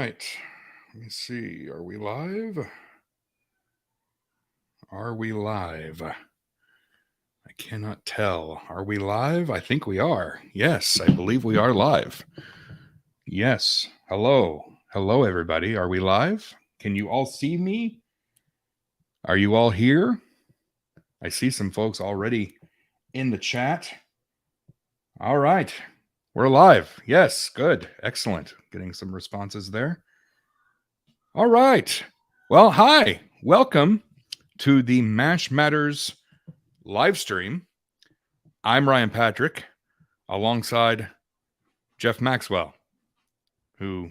right. Let me see. Are we live? Are we live? I cannot tell. Are we live? I think we are. Yes, I believe we are live. Yes. Hello. Hello, everybody. Are we live? Can you all see me? Are you all here? I see some folks already in the chat. All right. We're live. Yes. Good. Excellent. Getting some responses there. All right. Well, hi. Welcome to the MASH Matters live stream. I'm Ryan Patrick alongside Jeff Maxwell, who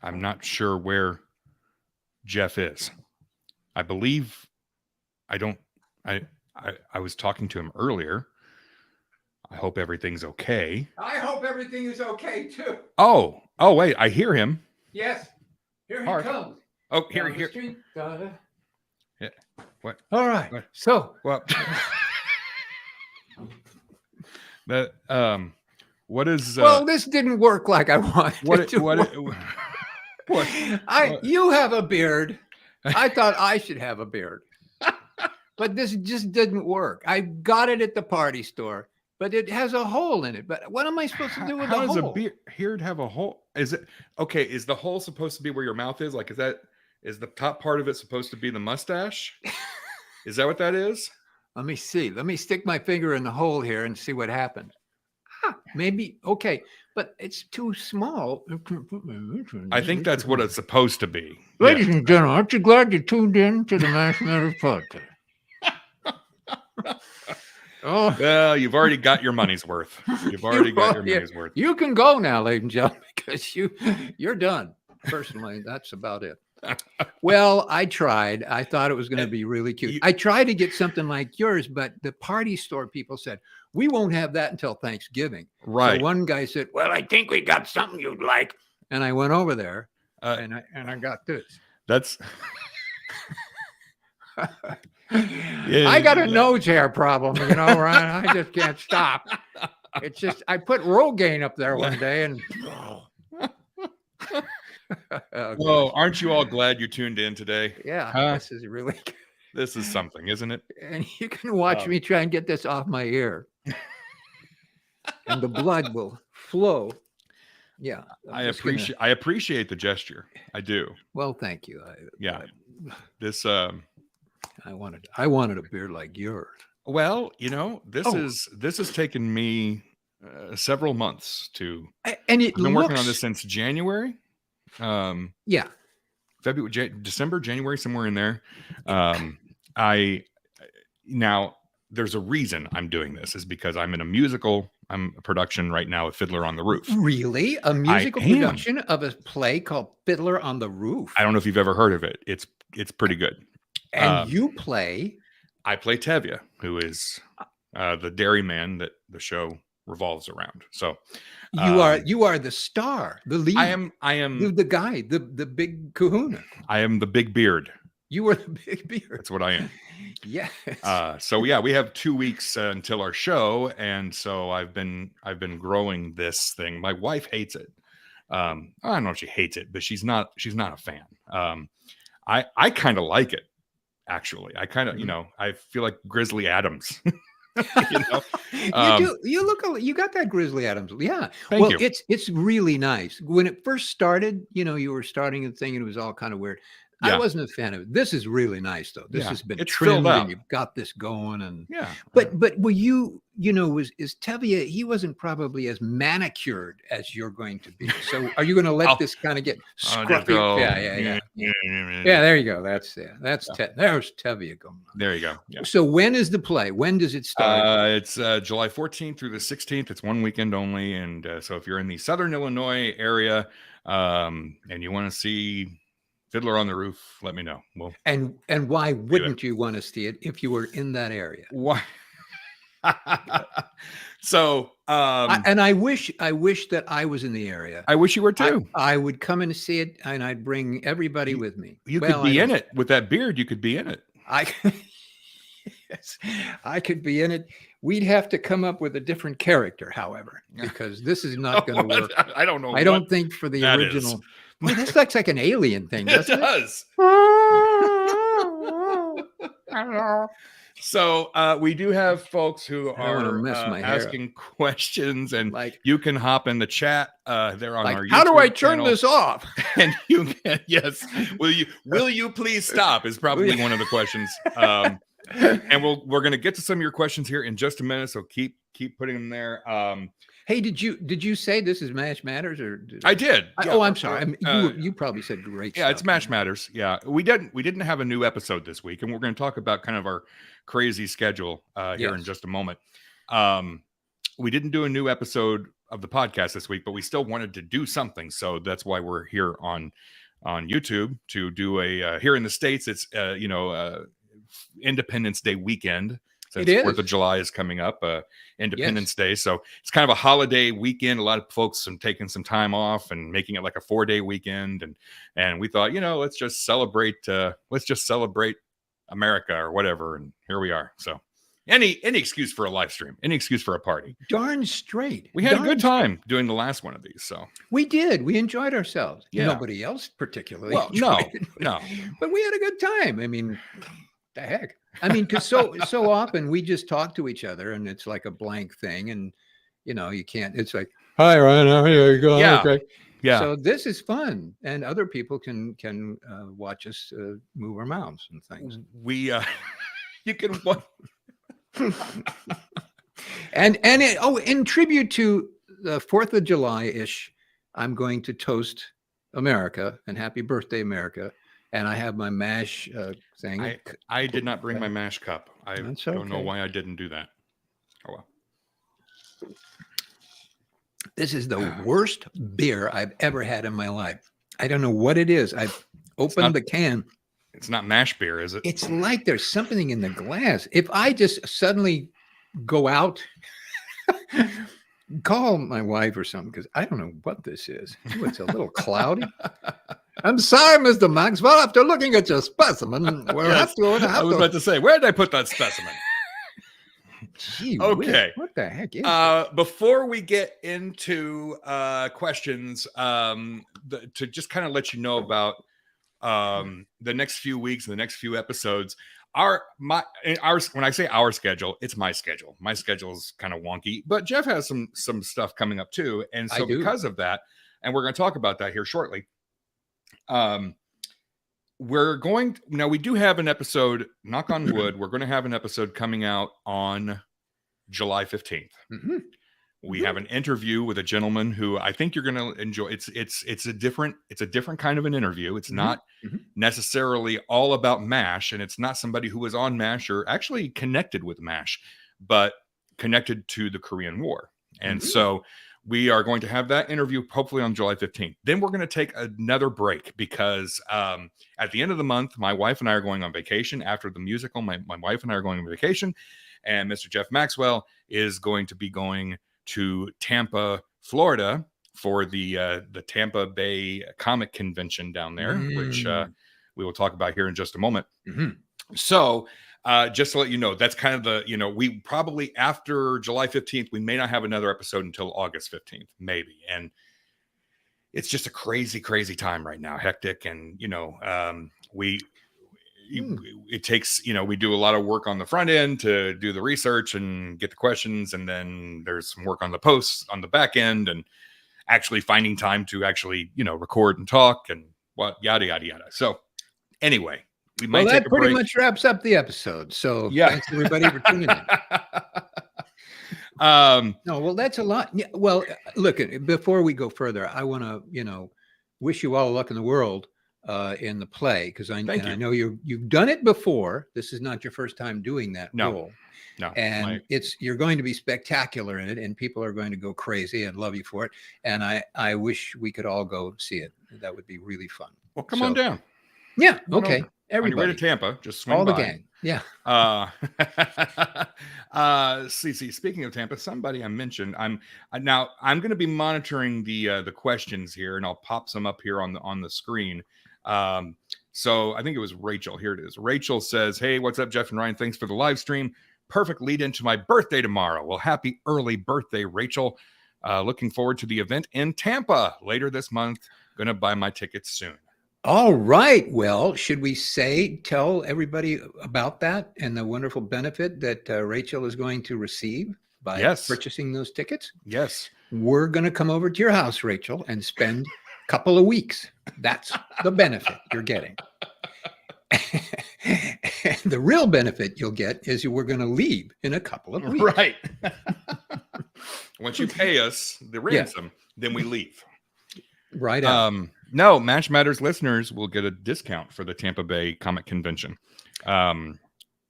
I'm not sure where Jeff is. I believe I was talking to him earlier. I hope everything's okay. I hope everything is okay too. Oh, wait, I hear him. Yes. Here he comes. Oh, here. Yeah. What? All right. What? So, Well, what is? well, this didn't work like I wanted it to work. You have a beard. I thought I should have a beard, but this just didn't work. I got it at the party store, but it has a hole in it. But what am I supposed to do with the hole? How does a beard have a hole? Is it okay? Is the hole supposed to be where your mouth is? Like, is the top part of it supposed to be the mustache? Is that what that is? Let me see. Let me stick my finger in the hole here and see what happens. Maybe. Okay. But it's too small. I think that's what it's supposed to be. Ladies and gentlemen, aren't you glad you tuned in to the MASH Matters podcast? Oh, well, you've already got your money's worth. You've already got your money's worth. You can go now, ladies and gentlemen, because you're done. Personally, that's about it. Well, I tried. I thought it was going to be really cute. I tried to get something like yours, but the party store people said, we won't have that until Thanksgiving. Right. So one guy said, well, I think we got something you'd like. And I went over there and I got this. That's... I got a nose hair problem, Ryan. I just can't stop. It's just, I put Rogaine up there one day and... Well, aren't you all glad you tuned in today? Yeah, This is really good. This is something, isn't it? And you can watch me try and get this off my ear. And the blood will flow. Yeah. I appreciate the gesture. I do. Well, thank you. This I wanted a beard like yours. Well, this has taken me several months to. And I've been working on this since January. Yeah. February, December, January, somewhere in there. Now there's a reason I'm doing this is because I'm in a musical. I'm a production right now of Fiddler on the Roof. Really? A musical production of a play called Fiddler on the Roof? I don't know if you've ever heard of it. It's pretty good. And you play? I play Tevye, who is the dairyman that the show revolves around. So you are the star, the lead. I am the guy, the big kahuna. I am the big beard. You were the big beard. That's what I am. Yes. So yeah, we have 2 weeks until our show, and so I've been growing this thing. My wife hates it. I don't know if she hates it, but she's not a fan. I kind of like it, actually. I kind of I feel like Grizzly Adams. You got that Grizzly Adams. Yeah. Thank you. It's really nice. When it first started, you were starting a thing and it was all kind of weird. Yeah. I wasn't a fan of it. This is really nice though. This has been trimmed and you've got this going and But were you is Tevye, he wasn't probably as manicured as you're going to be. So are you going to let this kind of get scruffy? Yeah, there you go. That's there's Tevye going on. There you go. Yeah. So when is the play? When does it start? It's July 14th through the 16th. It's one weekend only. And so if you're in the Southern Illinois area and you want to see Fiddler on the Roof, let me know. Well, and why wouldn't you want to see it if you were in that area? Why? So, and I wish that I was in the area. I wish you were too. I would come and see it, and I'd bring everybody with me. You could be in it with that beard. You could be in it. I could be in it. We'd have to come up with a different character, however, because this is not going to work. I don't know. I don't think for the original. Boy, this looks like an alien thing, doesn't it? Does. So we do have folks who are asking questions, and you can hop in the chat. They're on our YouTube how do I turn this off? And you can, yes. Will you please stop? Is probably one of the questions. And we're going to get to some of your questions here in just a minute. So keep putting them there. Hey, did you say this is Mash Matters or? I did. Yeah. Oh, I'm sorry. You probably said great. Yeah, stuff. It's Mash Matters. Yeah, we didn't have a new episode this week, and we're going to talk about kind of our crazy schedule here in just a moment. We didn't do a new episode of the podcast this week, but we still wanted to do something, so that's why we're here on YouTube to do a. Here in the States, it's Independence Day weekend. Since 4th of July is coming up, Independence Day. So it's kind of a holiday weekend. A lot of folks are taking some time off and making it like a 4-day weekend. And we thought, let's just celebrate America or whatever. And here we are. So any excuse for a live stream, any excuse for a party. Darn straight. We had a good time doing the last one of these. So we did. We enjoyed ourselves. Yeah. Nobody else particularly. Well, no. But we had a good time. I mean, the heck. I mean, because so often we just talk to each other and it's like a blank thing, and you can't. It's like, hi Ryan, how are you going? Yeah, okay. Yeah. So this is fun, and other people can watch us move our mouths and things. You can watch. and in tribute to the 4th of July ish, I'm going to toast America and happy birthday, America. And I have my MASH thing. I did not bring my MASH cup. I don't know why I didn't do that. Oh, well. This is the worst beer I've ever had in my life. I don't know what it is. I've opened the can. It's not MASH beer, is it? It's like there's something in the glass. If I just suddenly go out, call my wife or something, because I don't know what this is. Ooh, it's a little cloudy. I'm sorry, Mr. Maxwell. After looking at your specimen, we'll have to. I was about to say, where did I put that specimen? Gee, okay. What the heck is this? Before we get into questions, to just kind of let you know about the next few weeks and the next few episodes. When I say our schedule, it's my schedule. My schedule is kind of wonky, but Jeff has some stuff coming up too, and so because of that, and we're going to talk about that here shortly. We do have an episode, knock on wood, we're going to have an episode coming out on July 15th. Mm-hmm. We have an interview with a gentleman who I think you're going to enjoy. It's a different kind of an interview. It's not necessarily all about MASH, and it's not somebody who was on MASH or actually connected with MASH, but connected to the Korean War. And so we are going to have that interview hopefully on July 15th. Then we're going to take another break because at the end of the month, my wife and I are going on vacation. After the musical, my wife and I are going on vacation, and Mr. Jeff Maxwell is going to be going to Tampa, Florida for the Tampa Bay Comic Convention down there, which we will talk about here in just a moment. So just to let you know, that's kind of we probably after July 15th, we may not have another episode until August 15th, maybe. And it's just a crazy, crazy time right now. Hectic. And, it takes, we do a lot of work on the front end to do the research and get the questions. And then there's some work on the posts on the back end and actually finding time to actually, record and talk and what, yada, yada, yada. So anyway, we might take a break. That pretty much wraps up the episode. So thanks everybody for tuning in. No, well, that's a lot. Yeah, well, look, before we go further, I want to, wish you all luck in the world in the play, because I know you've done it before. This is not your first time doing that role. No, and you're going to be spectacular in it, and people are going to go crazy and love you for it. And I wish we could all go see it. That would be really fun. Well, come on down. Yeah. Okay. Everybody. On your way to Tampa, just swing all by. The gang. Yeah. Speaking of Tampa, somebody I mentioned, I'm going to be monitoring the questions here, and I'll pop some up here on the screen. So I think it was Rachel. Here it is. Rachel says, hey, what's up, Jeff and Ryan? Thanks for the live stream. Perfect lead into my birthday tomorrow. Well, happy early birthday, Rachel. Looking forward to the event in Tampa later this month. Going to buy my tickets soon. All right. Well, should we tell everybody about that and the wonderful benefit that Rachel is going to receive by purchasing those tickets? Yes. We're going to come over to your house, Rachel, and spend a couple of weeks. That's the benefit you're getting. And the real benefit you'll get is we're going to leave in a couple of weeks. Right. Once you pay us the ransom, then we leave. Right. No, Match Matters listeners will get a discount for the Tampa Bay Comic Convention. And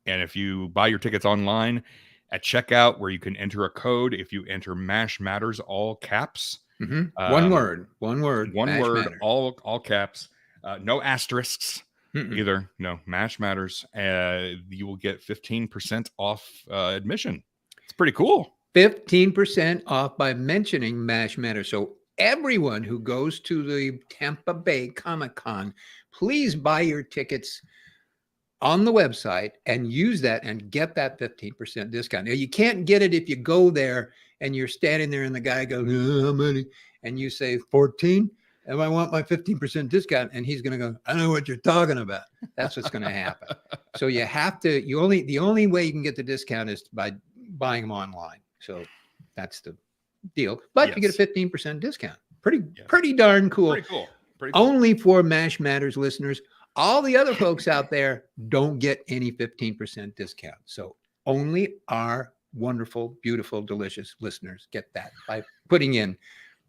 if you buy your tickets online at checkout, where you can enter a code, if you enter Mash Matters, all caps. One word, Matters. all caps, no asterisks either. No, Mash Matters. You will get 15% off admission. It's pretty cool. 15% off by mentioning Mash Matters. So everyone who goes to the Tampa Bay Comic-Con, please buy your tickets on the website and use that and get that 15% discount. Now, you can't get it if you go there and you're standing there and the guy goes, how many? And you say 14, and I want my 15% discount. And he's going to go, I know what you're talking about. That's what's going to happen. So you have to, the only way you can get the discount is by buying them online. So that's the deal. But you get a 15% discount. Pretty darn cool. Pretty cool. Only for Mash Matters listeners. All the other folks out there don't get any 15% discount. So only our wonderful, beautiful, delicious listeners get that by putting in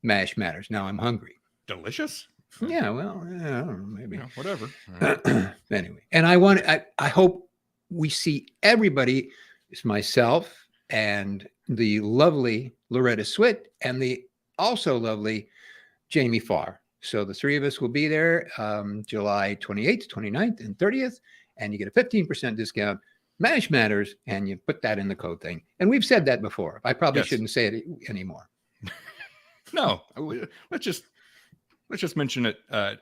Mash Matters. Now I'm hungry. Delicious? Yeah, well, I don't know, maybe. Yeah, whatever. Anyway, and I hope we see everybody. It's myself and the lovely Loretta Swit and the also lovely Jamie Farr. So the three of us will be there July 28th, 29th, and 30th, and you get a 15% discount. Mash Matters, and you put that in the code thing. And we've said that before. I probably shouldn't say it anymore. No, let's just mention it.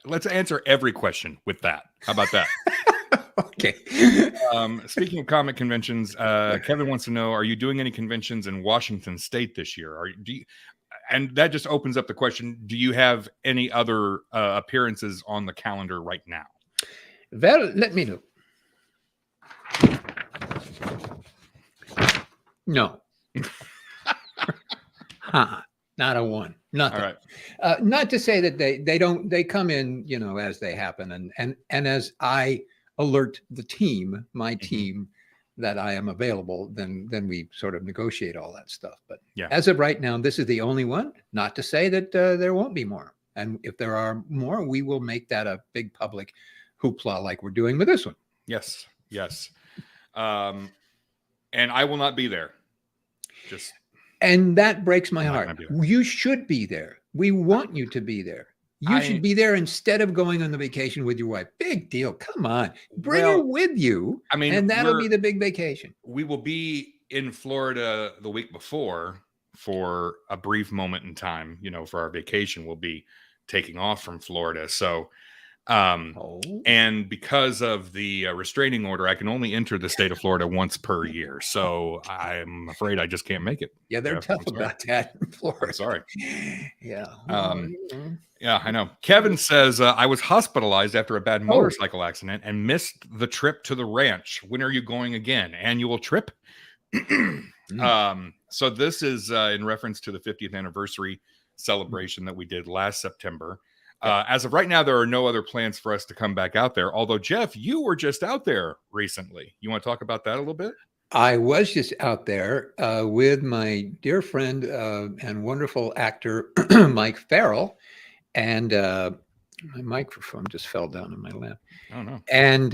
Let's answer every question with that. How about that? Okay. Speaking of comic conventions, Kevin wants to know: are you doing any conventions in Washington State this year? And that just opens up the question: do you have any other appearances on the calendar right now? Well, let me know. No. Not a one. Nothing. All right. Not to say that they come in, as they happen, and as I alert the team, my team, that I am available, then we sort of negotiate all that stuff. But as of right now, this is the only one. Not to say that there won't be more. And if there are more, we will make that a big public hoopla like we're doing with this one. Yes. And I will not be there. And that breaks my heart. You should be there. We want you to be there. You should be there instead of going on the vacation with your wife. Big deal. Come on. Bring her with you. I mean, and that'll be the big vacation. We will be in Florida the week before for a brief moment in time, for our vacation. We'll be taking off from Florida. So, and because of the restraining order, I can only enter the state of Florida once per year. So I'm afraid I just can't make it. Yeah, they're tough about that in Florida. I'm sorry. Yeah. Yeah, I know. Kevin says, I was hospitalized after a bad motorcycle accident and missed the trip to the ranch. When are you going again? Annual trip? So this is in reference to the 50th anniversary celebration that we did last September. As of right now, there are no other plans for us to come back out there. Although, Jeff, you were just out there recently. You want to talk about that a little bit? I was just out there with my dear friend and wonderful actor, Mike Farrell. And my microphone just fell down in my lap. Oh, no. And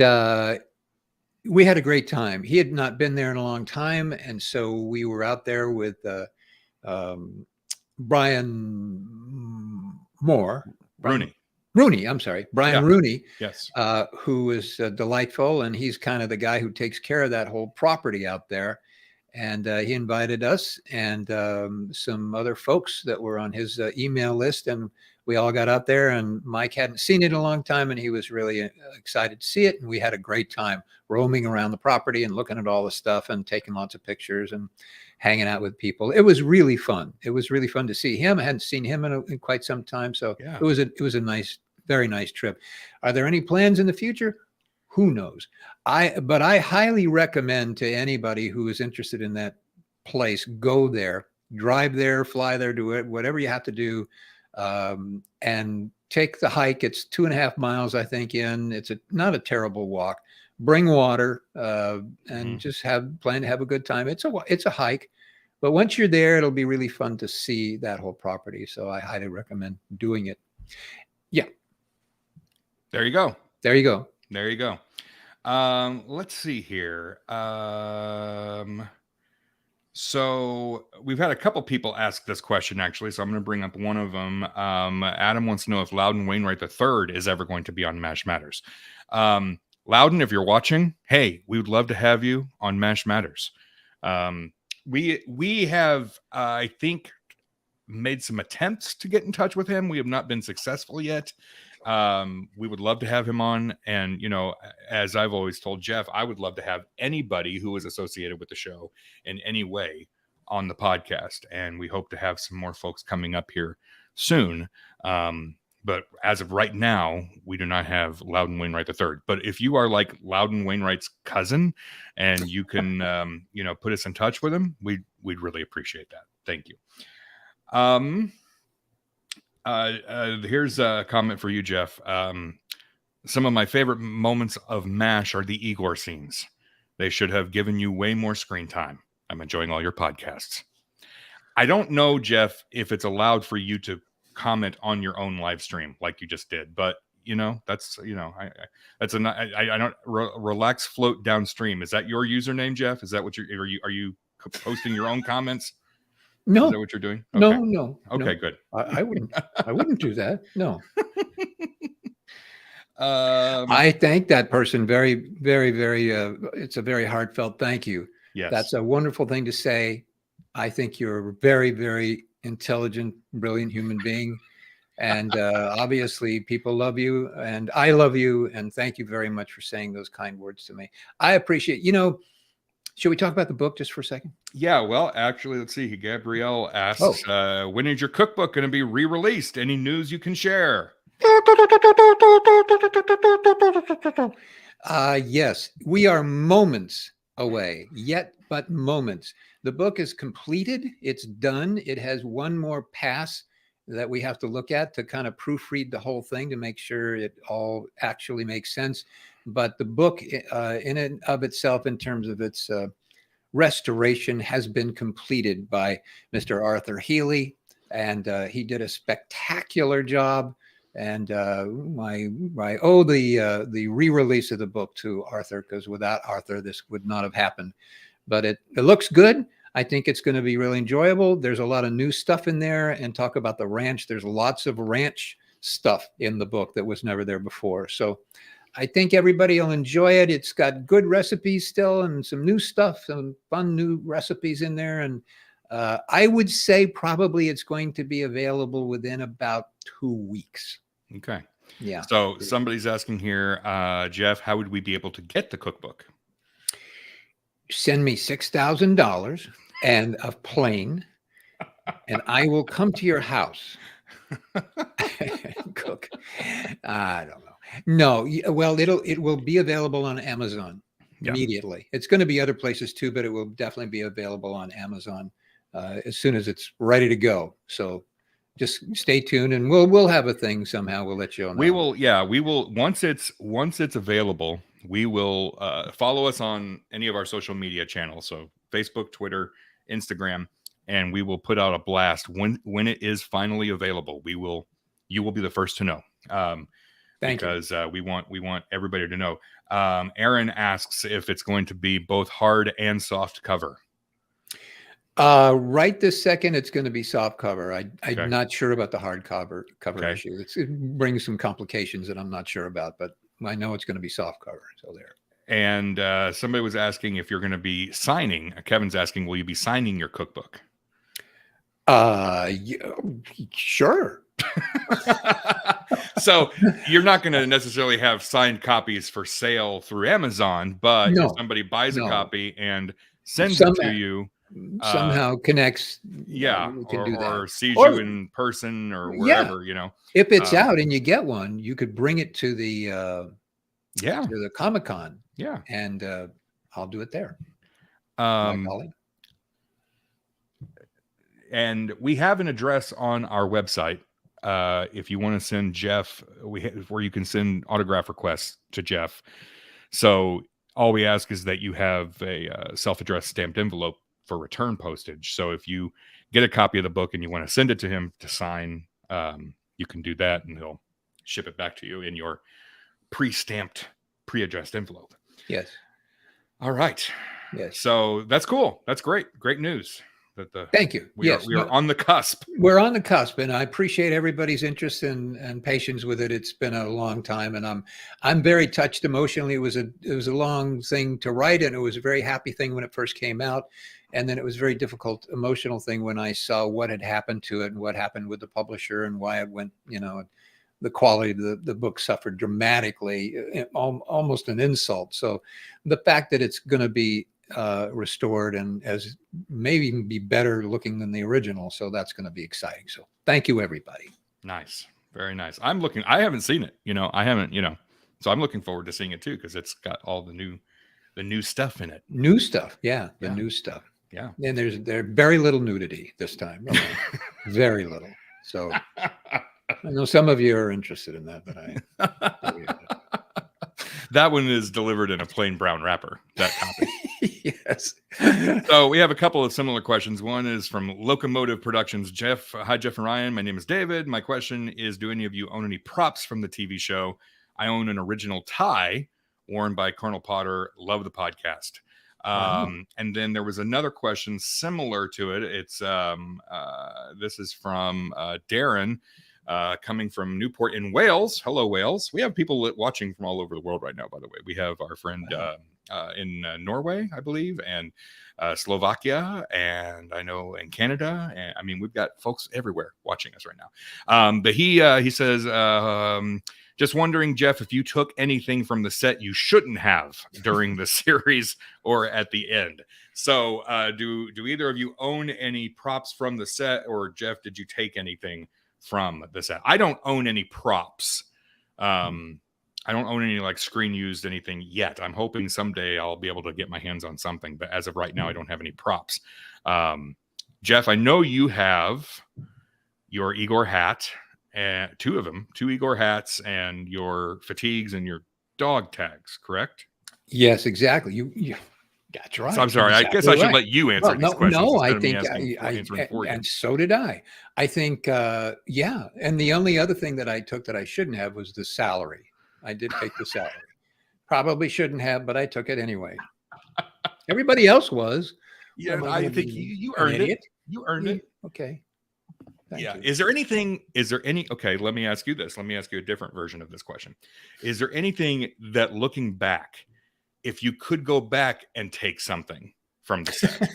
we had a great time. He had not been there in a long time. And so we were out there with Brian Rooney, I'm sorry. Brian Rooney. Yes. Who is delightful. And he's kind of the guy who takes care of that whole property out there. And he invited us and some other folks that were on his email list. And we all got out there, and Mike hadn't seen it in a long time, and he was really excited to see it. And we had a great time roaming around the property and looking at all the stuff and taking lots of pictures and hanging out with people. It was really fun. It was really fun to see him. I hadn't seen him in quite some time. So it was a nice, very nice trip. Are there any plans in the future? Who knows? But I highly recommend to anybody who is interested in that place, go there, drive there, fly there, do it, whatever you have to do, and take the hike. It's 2.5 miles, I think, in. It's not a terrible walk. Bring water, and just plan to have a good time. It's a hike, but once you're there, it'll be really fun to see that whole property. So I highly recommend doing it. Yeah. There you go. There you go. There you go. Let's see here. So we've had a couple people ask this question, actually, so I'm going to bring up one of them. Adam wants to know if Loudon Wainwright III is ever going to be on MASH Matters. Loudon, if you're watching, hey, we would love to have you on MASH Matters. We have, I think, made some attempts to get in touch with him. We have not been successful yet. We would love to have him on. And, you know, as I've always told Jeff, I would love to have anybody who is associated with the show in any way on the podcast. And we hope to have some more folks coming up here soon. But as of right now, we do not have Loudon Wainwright III. But if you are like Loudon Wainwright's cousin and you can, you know, put us in touch with him, we'd really appreciate that. Thank you. Here's a comment for you, Jeff. Some of my favorite moments of MASH are the Igor scenes. They should have given you way more screen time. I'm enjoying all your podcasts. I don't know, Jeff, if it's allowed for you to comment on your own live stream like you just did, but you know, that's, you know, I don't relax float downstream. Is that your username, Jeff? Is that what are you posting your own comments? No. Is that what you're doing? Okay. No. Okay, no. Good. I wouldn't do that. No. I thank that person very, very, very, it's a very heartfelt thank you. Yes. That's a wonderful thing to say. I think you're a very, very intelligent, brilliant human being. And obviously people love you and I love you. And thank you very much for saying those kind words to me. I appreciate, you know, should we talk about the book just for a second? Yeah, well, actually, let's see. Gabrielle asks, when is your cookbook going to be re-released? Any news you can share? Yes, we are moments away, yet but moments. The book is completed. It's done. It has one more pass that we have to look at to kind of proofread the whole thing to make sure it all actually makes sense. But the book in and of itself, in terms of its restoration, has been completed by Mr. Arthur Healy, and he did a spectacular job. And I owe the re-release of the book to Arthur, because without Arthur, this would not have happened. But it looks good. I think it's going to be really enjoyable. There's a lot of new stuff in there, and talk about the ranch. There's lots of ranch stuff in the book that was never there before. So I think everybody will enjoy it. It's got good recipes still and some new stuff, some fun new recipes in there. And I would say probably it's going to be available within about 2 weeks. Okay. Yeah. So somebody's asking here, Jeff, how would we be able to get the cookbook? Send me $6,000 and a plane, and I will come to your house and cook. I don't know. No, well, it will be available on Amazon immediately. It's going to be other places too, but it will definitely be available on Amazon as soon as it's ready to go. So just stay tuned, and we'll have a thing somehow. We'll let you know. We will once it's available. We will follow us on any of our social media channels, so Facebook, Twitter, Instagram, and we will put out a blast when it is finally available. You will be the first to know. Because we want everybody to know. Aaron asks if it's going to be both hard and soft cover. Right this second, it's going to be soft cover. I'm not sure about the hard cover issue. It brings some complications that I'm not sure about, but I know it's going to be soft cover. So there. And somebody was asking if you're going to be signing. Kevin's asking, will you be signing your cookbook? Sure. So you're not going to necessarily have signed copies for sale through Amazon, but if somebody buys a copy and sends it to you, somehow connects, or sees you in person or wherever, if it's out and you get one, you could bring it to the to the Comic-Con, and I'll do it there. And we have an address on our website. If you want to send Jeff, where you can send autograph requests to Jeff. So all we ask is that you have a self-addressed stamped envelope for return postage. So if you get a copy of the book and you want to send it to him to sign, you can do that, and he'll ship it back to you in your pre-stamped, pre-addressed envelope. Yes. All right. Yes. So that's cool. That's great. Great news. Thank you. We are on the cusp. We're on the cusp, and I appreciate everybody's interest and patience with it. It's been a long time, and I'm very touched emotionally. It was a long thing to write, and it was a very happy thing when it first came out, and then it was a very difficult emotional thing when I saw what had happened to it and what happened with the publisher and why it went. The quality of the book suffered dramatically, almost an insult. So the fact that it's going to be restored and as maybe even be better looking than the original, so that's going to be exciting. So thank you, everybody. Nice. Very nice. I haven't seen it, I haven't, so I'm looking forward to seeing it too, because it's got all the new stuff in it. New stuff. The new stuff. Yeah. And there's very little nudity this time. Very little. So I know some of you are interested in that, but that one is delivered in a plain brown wrapper, that copy. Yes. So we have a couple of similar questions. One is from Locomotive Productions. Jeff, hi, Jeff and Ryan. My name is David. My question is, do any of you own any props from the TV show? I own an original tie worn by Colonel Potter. Love the podcast. And then there was another question similar to it. It's this is from Darren. Coming from Newport in Wales. Hello, Wales. We have people watching from all over the world right now, by the way. We have our friend in Norway, I believe, and Slovakia, and I know in Canada. And I mean, we've got folks everywhere watching us right now. But he says, just wondering, Jeff, if you took anything from the set you shouldn't have during the series or at the end. So do either of you own any props from the set, or Jeff, did you take anything from the set? I don't own any props. I don't own any like screen used anything yet. I'm hoping someday I'll be able to get my hands on something, but as of right now, I don't have any props. Jeff, I know you have your Igor hat, and two Igor hats, and your fatigues and your dog tags, correct? Yes, exactly. You that's right. So I'm sorry. Exactly. I guess I should let you answer these questions. No, I think and so did I. I think, yeah. And the only other thing that I took that I shouldn't have was the salary. I did take the salary. Probably shouldn't have, but I took it anyway. Everybody else was. Yeah, I think you earned it. You earned it. Okay. Thank you. Is there any, okay, let me ask you this. Let me ask you a different version of this question. Is there anything that, looking back, if you could go back and take something from the set,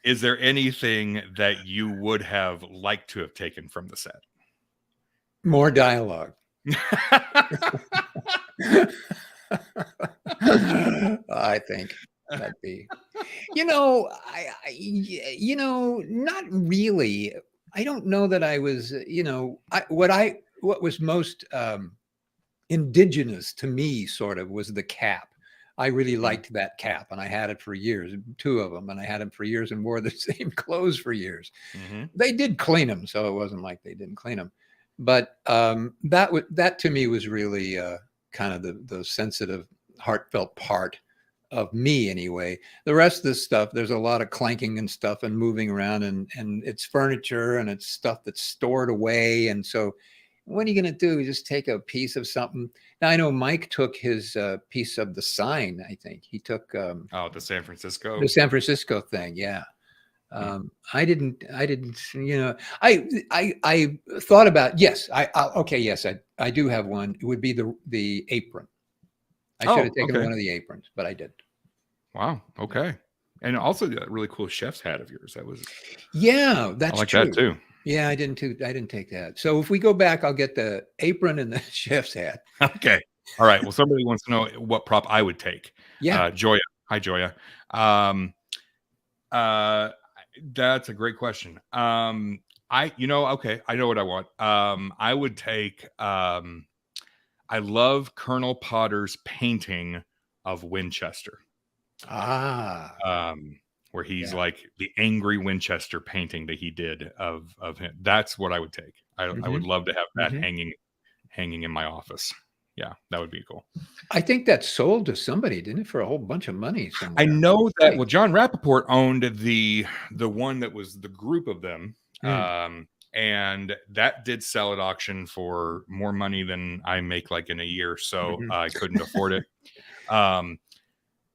is there anything that you would have liked to have taken from the set? More dialogue. I think that'd be, not really. I don't know that I was, what was most indigenous to me sort of was the cap. I really liked that cap, and I had it for years, two of them, and I had them for years and wore the same clothes for years. Mm-hmm. They did clean them, so it wasn't like they didn't clean them. But that to me was really kind of the sensitive, heartfelt part of me anyway. The rest of this stuff, there's a lot of clanking and stuff and moving around, and it's furniture and it's stuff that's stored away. And so what are you going to do? Just take a piece of something. Now, I know Mike took his piece of the sign. I think he took the San Francisco thing. Yeah. I didn't, I thought about, yes, I do have one. It would be the apron. I should have taken one of the aprons, but I didn't. Wow. Okay. And also a really cool chef's hat of yours. That was, yeah, that's I like true. that too. Yeah, I didn't take that. So if we go back, I'll get the apron and the chef's hat. Okay. All right. Well, somebody wants to know what prop I would take. Yeah. Joya. Hi, Joya. That's a great question. Okay, I know what I want. I would take, I love Colonel Potter's painting of Winchester. Where he's like the angry Winchester painting that he did of him. That's what I would take. I would love to have that hanging in my office. Yeah, that would be cool. I think that sold to somebody, didn't it, for a whole bunch of money somewhere? I know that. Well, John Rappaport owned the one that was the group of them, and that did sell at auction for more money than I make like in a year, so I couldn't afford it.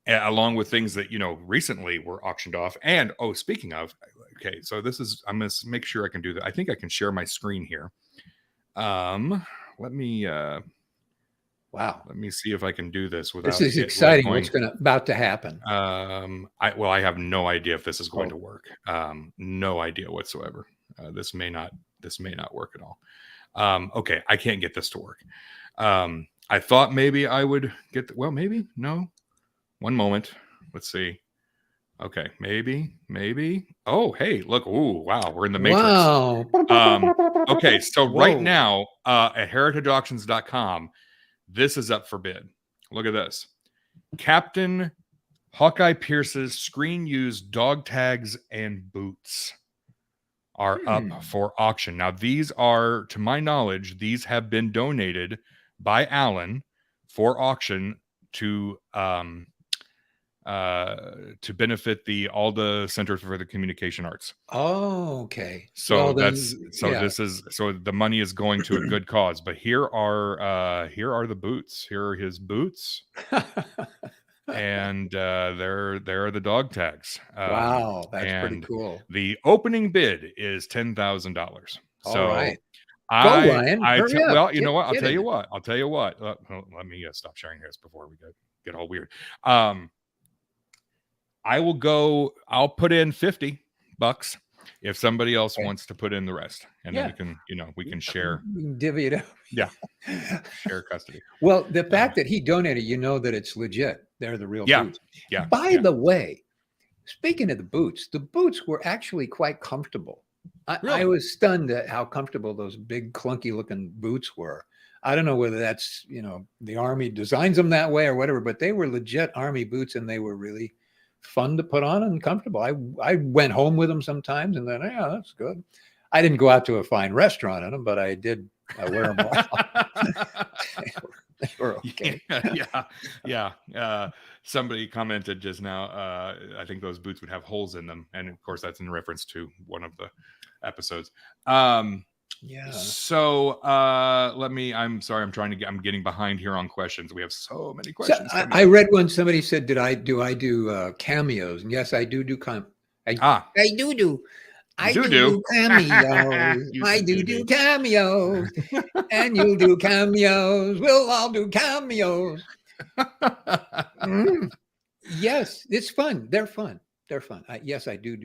Along with things that recently were auctioned off. And speaking of, okay, so I'm gonna make sure I can do that. I think I can share my screen here. Let me let me see if I can do this without. This is exciting. What's about to happen? I have no idea if this is going to work. No idea whatsoever. This may not work at all. Okay, I can't get this to work. I thought maybe I would get maybe no. One moment. Let's see. Okay, maybe. Oh, hey, look. Ooh, wow, we're in the Matrix. Wow. Okay, so right now at heritageauctions.com, this is up for bid. Look at this. Captain Hawkeye Pierce's screen-used dog tags and boots are up for auction. Now, these are, to my knowledge, these have been donated by Alan for auction to benefit the Alda Center for the Communication Arts. Oh, okay. So the money is going to a good cause. But here are the boots. Here are his boots, and there are the dog tags. Wow, that's pretty cool. The opening bid is $10,000. So right. Go, Ryan. Well, you know what? I'll tell you what. Let me stop sharing this before we get all weird. I'll put in $50 if somebody else wants to put in the rest. And then we can share. Divvy it up. Yeah. Share custody. Well, the fact that he donated, that it's legit. They're the real boots. Yeah. By the way, speaking of the boots were actually quite comfortable. I was stunned at how comfortable those big clunky looking boots were. I don't know whether that's, the Army designs them that way or whatever, but they were legit Army boots and they were really fun to put on and comfortable. I went home with them sometimes and then, yeah, that's good. I didn't go out to a fine restaurant in them, but I did wear them they were okay. Yeah. Somebody commented just now, I think those boots would have holes in them. And of course, that's in reference to one of the episodes. Yeah. So I'm getting behind here on questions. We have so many questions. So I read one. Somebody said, do I do cameos? And yes, I do. I do cameos. I do cameos. And you'll do cameos. We'll all do cameos. Yes, it's fun. They're fun. Yes, I do.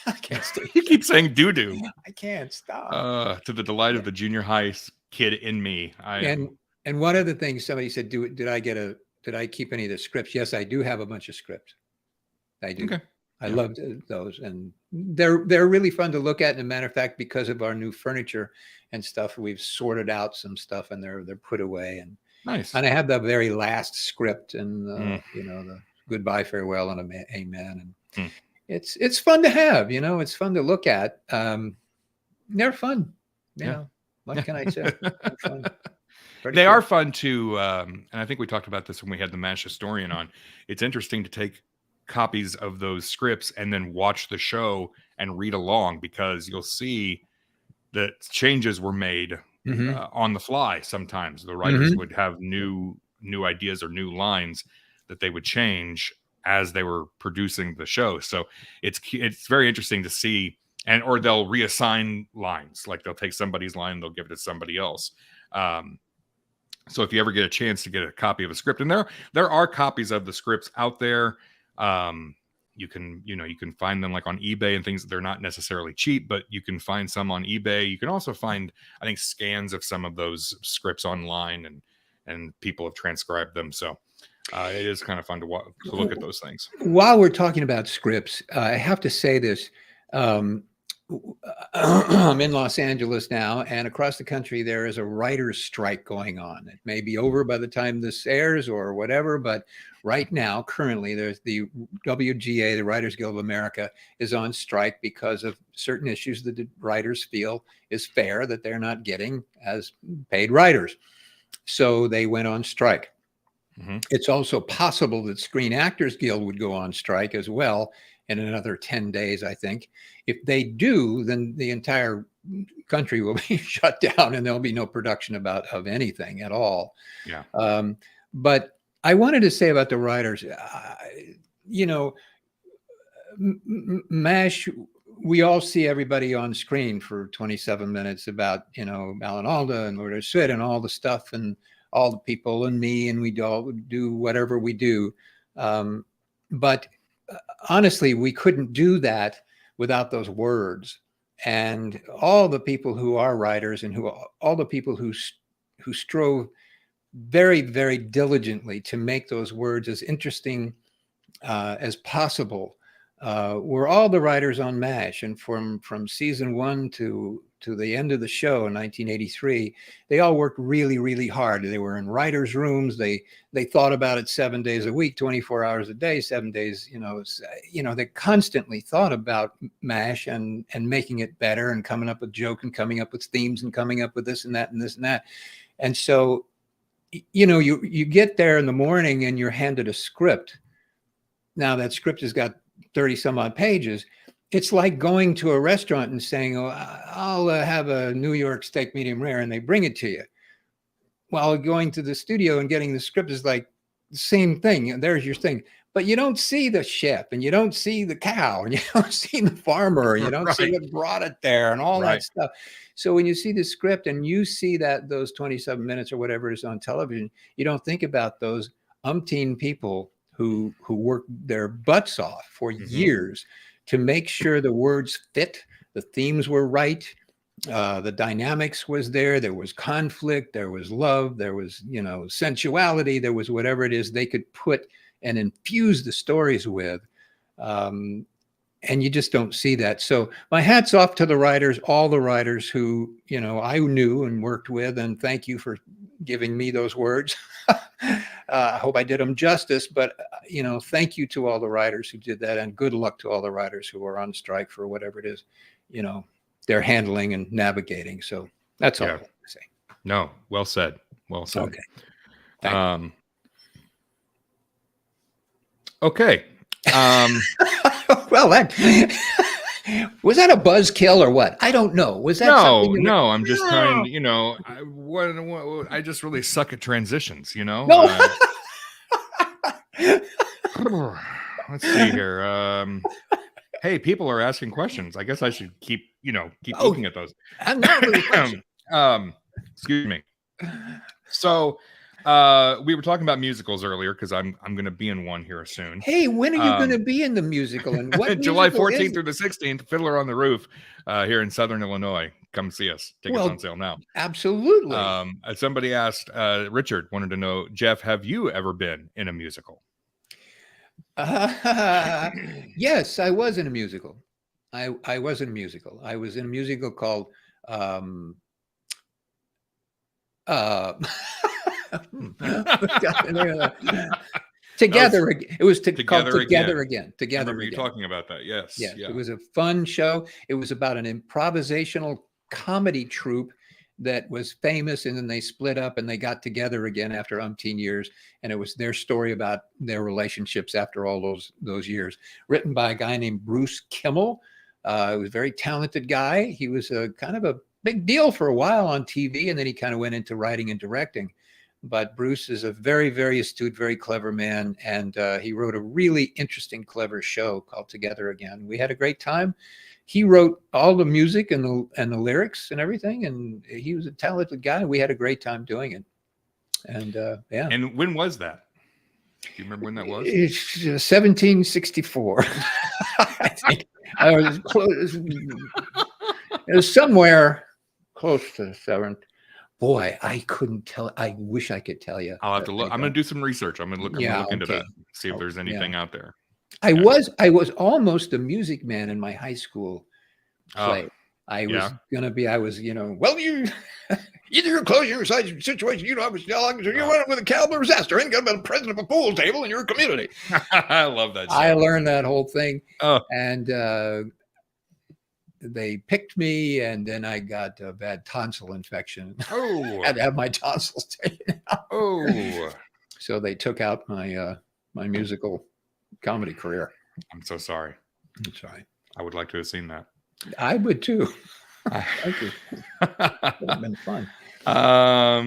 I can't stay. You keep saying do. I can't stop. To the delight of the junior high kid in me. And one of the things somebody said, did I keep any of the scripts? Yes, I do have a bunch of scripts. I do. Okay. I loved those, and they're really fun to look at. And a matter of fact, because of our new furniture and stuff, we've sorted out some stuff, and they're put away. And nice. And I have the very last script, and the goodbye, farewell, and amen. And it's fun to have. It's fun to look at. They're fun. What can I say? They're fun. They are fun too, and I think we talked about this when we had the MASH historian on. It's interesting to take copies of those scripts and then watch the show and read along, because you'll see that changes were made on the fly. Sometimes the writers would have new ideas or new lines that they would change as they were producing the show. So it's very interesting to see, or they'll reassign lines. Like they'll take somebody's line, they'll give it to somebody else. So if you ever get a chance to get a copy of a script, and there are copies of the scripts out there, You can find them like on eBay and things. They're not necessarily cheap, but you can find some on eBay. You can also find, I think, scans of some of those scripts online, and people have transcribed them. So it is kind of fun to look at those things. While we're talking about scripts, I have to say this. I'm in Los Angeles now, and across the country there is a writer's strike going on. It may be over by the time this airs or whatever, but right now, currently, there's the WGA, the Writers Guild of America, is on strike because of certain issues that the writers feel is fair that they're not getting as paid writers. So they went on strike. Mm-hmm. It's also possible that Screen Actors Guild would go on strike as well in another 10 days, I think. If they do, then the entire country will be shut down and there'll be no production of anything at all. Yeah. But I wanted to say about the writers, MASH, we all see everybody on screen for 27 minutes about, Alan Alda and Lord Sid and all the stuff and all the people and me, and we all do whatever we do. But honestly, we couldn't do that without those words. And all the people who are writers and all the people who strove very, very diligently to make those words as interesting as possible were all the writers on MASH. And from season 1 to the end of the show in 1983, they all worked really, really hard. They were in writers' rooms. They thought about it 7 days a week, 24 hours a day, 7 days. They constantly thought about MASH and making it better and coming up with jokes and coming up with themes and coming up with this and that and this and that. And so, you get there in the morning and you're handed a script. Now that script has got 30 some odd pages. It's like going to a restaurant and saying, "Oh, I'll have a New York steak medium rare," and they bring it to you. While going to the studio and getting the script is like the same thing. There's your thing. But you don't see the chef, and you don't see the cow, and you don't see the farmer, and you don't see what brought it there and all that stuff. So when you see the script and you see those 27 minutes or whatever is on television, you don't think about those umpteen people who worked their butts off for years to make sure the words fit, the themes were right, the dynamics was there, there was conflict, there was love, there was, sensuality, there was whatever it is they could put and infuse the stories with. And you just don't see that. So my hat's off to the writers, all the writers who, I knew and worked with, and thank you for giving me those words. I hope I did them justice, but thank you to all the writers who did that, and good luck to all the writers who are on strike for whatever it is, they're handling and navigating. So that's all I want to say. No, well said. Well said. Okay. Thank you. Okay. Well, that was that a buzzkill or what? I don't know. Was that no? I'm just trying to, I just really suck at transitions. No. Let's see here. Hey, people are asking questions. I guess I should keep looking at those. I'm not really excuse me. So, we were talking about musicals earlier because I'm going to be in one here soon. Hey, when are you going to be in the musical? And what July 14th through the 16th, Fiddler on the Roof here in Southern Illinois. Come see us. Tickets on sale now. Absolutely. Somebody asked, Richard wanted to know, Jeff, have you ever been in a musical? Yes, I was in a musical. I was in a musical. I was in a musical called Together Again. It was called Together Again. Together Again. You're talking about that. Yes. Yeah. It was a fun show. It was about an improvisational comedy troupe that was famous, and then they split up and they got together again after umpteen years. And it was their story about their relationships after all those years. Written by a guy named Bruce Kimmel. He was a very talented guy. He was a kind of a big deal for a while on TV, and then he kind of went into writing and directing. But Bruce is a very, very astute, very clever man, and he wrote a really interesting, clever show called Together Again. We had a great time. He wrote all the music and the lyrics and everything, and he was a talented guy. We had a great time doing it. And yeah. And when was that? Do you remember when that was? It's 1764. I think I was close. It was somewhere close to the 7th. Boy, I couldn't tell. I wish I could tell you. I'll have to look. I'm going to do some research. I'm going to look, look into that. See if there's anything out there. I was almost a music man in my high school play. I was, well, either you're close your situation, you don't have a dialogue, or you went with a caliber disaster, and got about the president of a pool table in your community. I love that. I learned that whole thing. And they picked me, and then I got a bad tonsil infection. Oh, had to have my tonsils taken out. Oh, so they took out my my musical comedy career. I'm so sorry. I'm sorry. I would like to have seen that. I would too. Thank you. That would have been fun.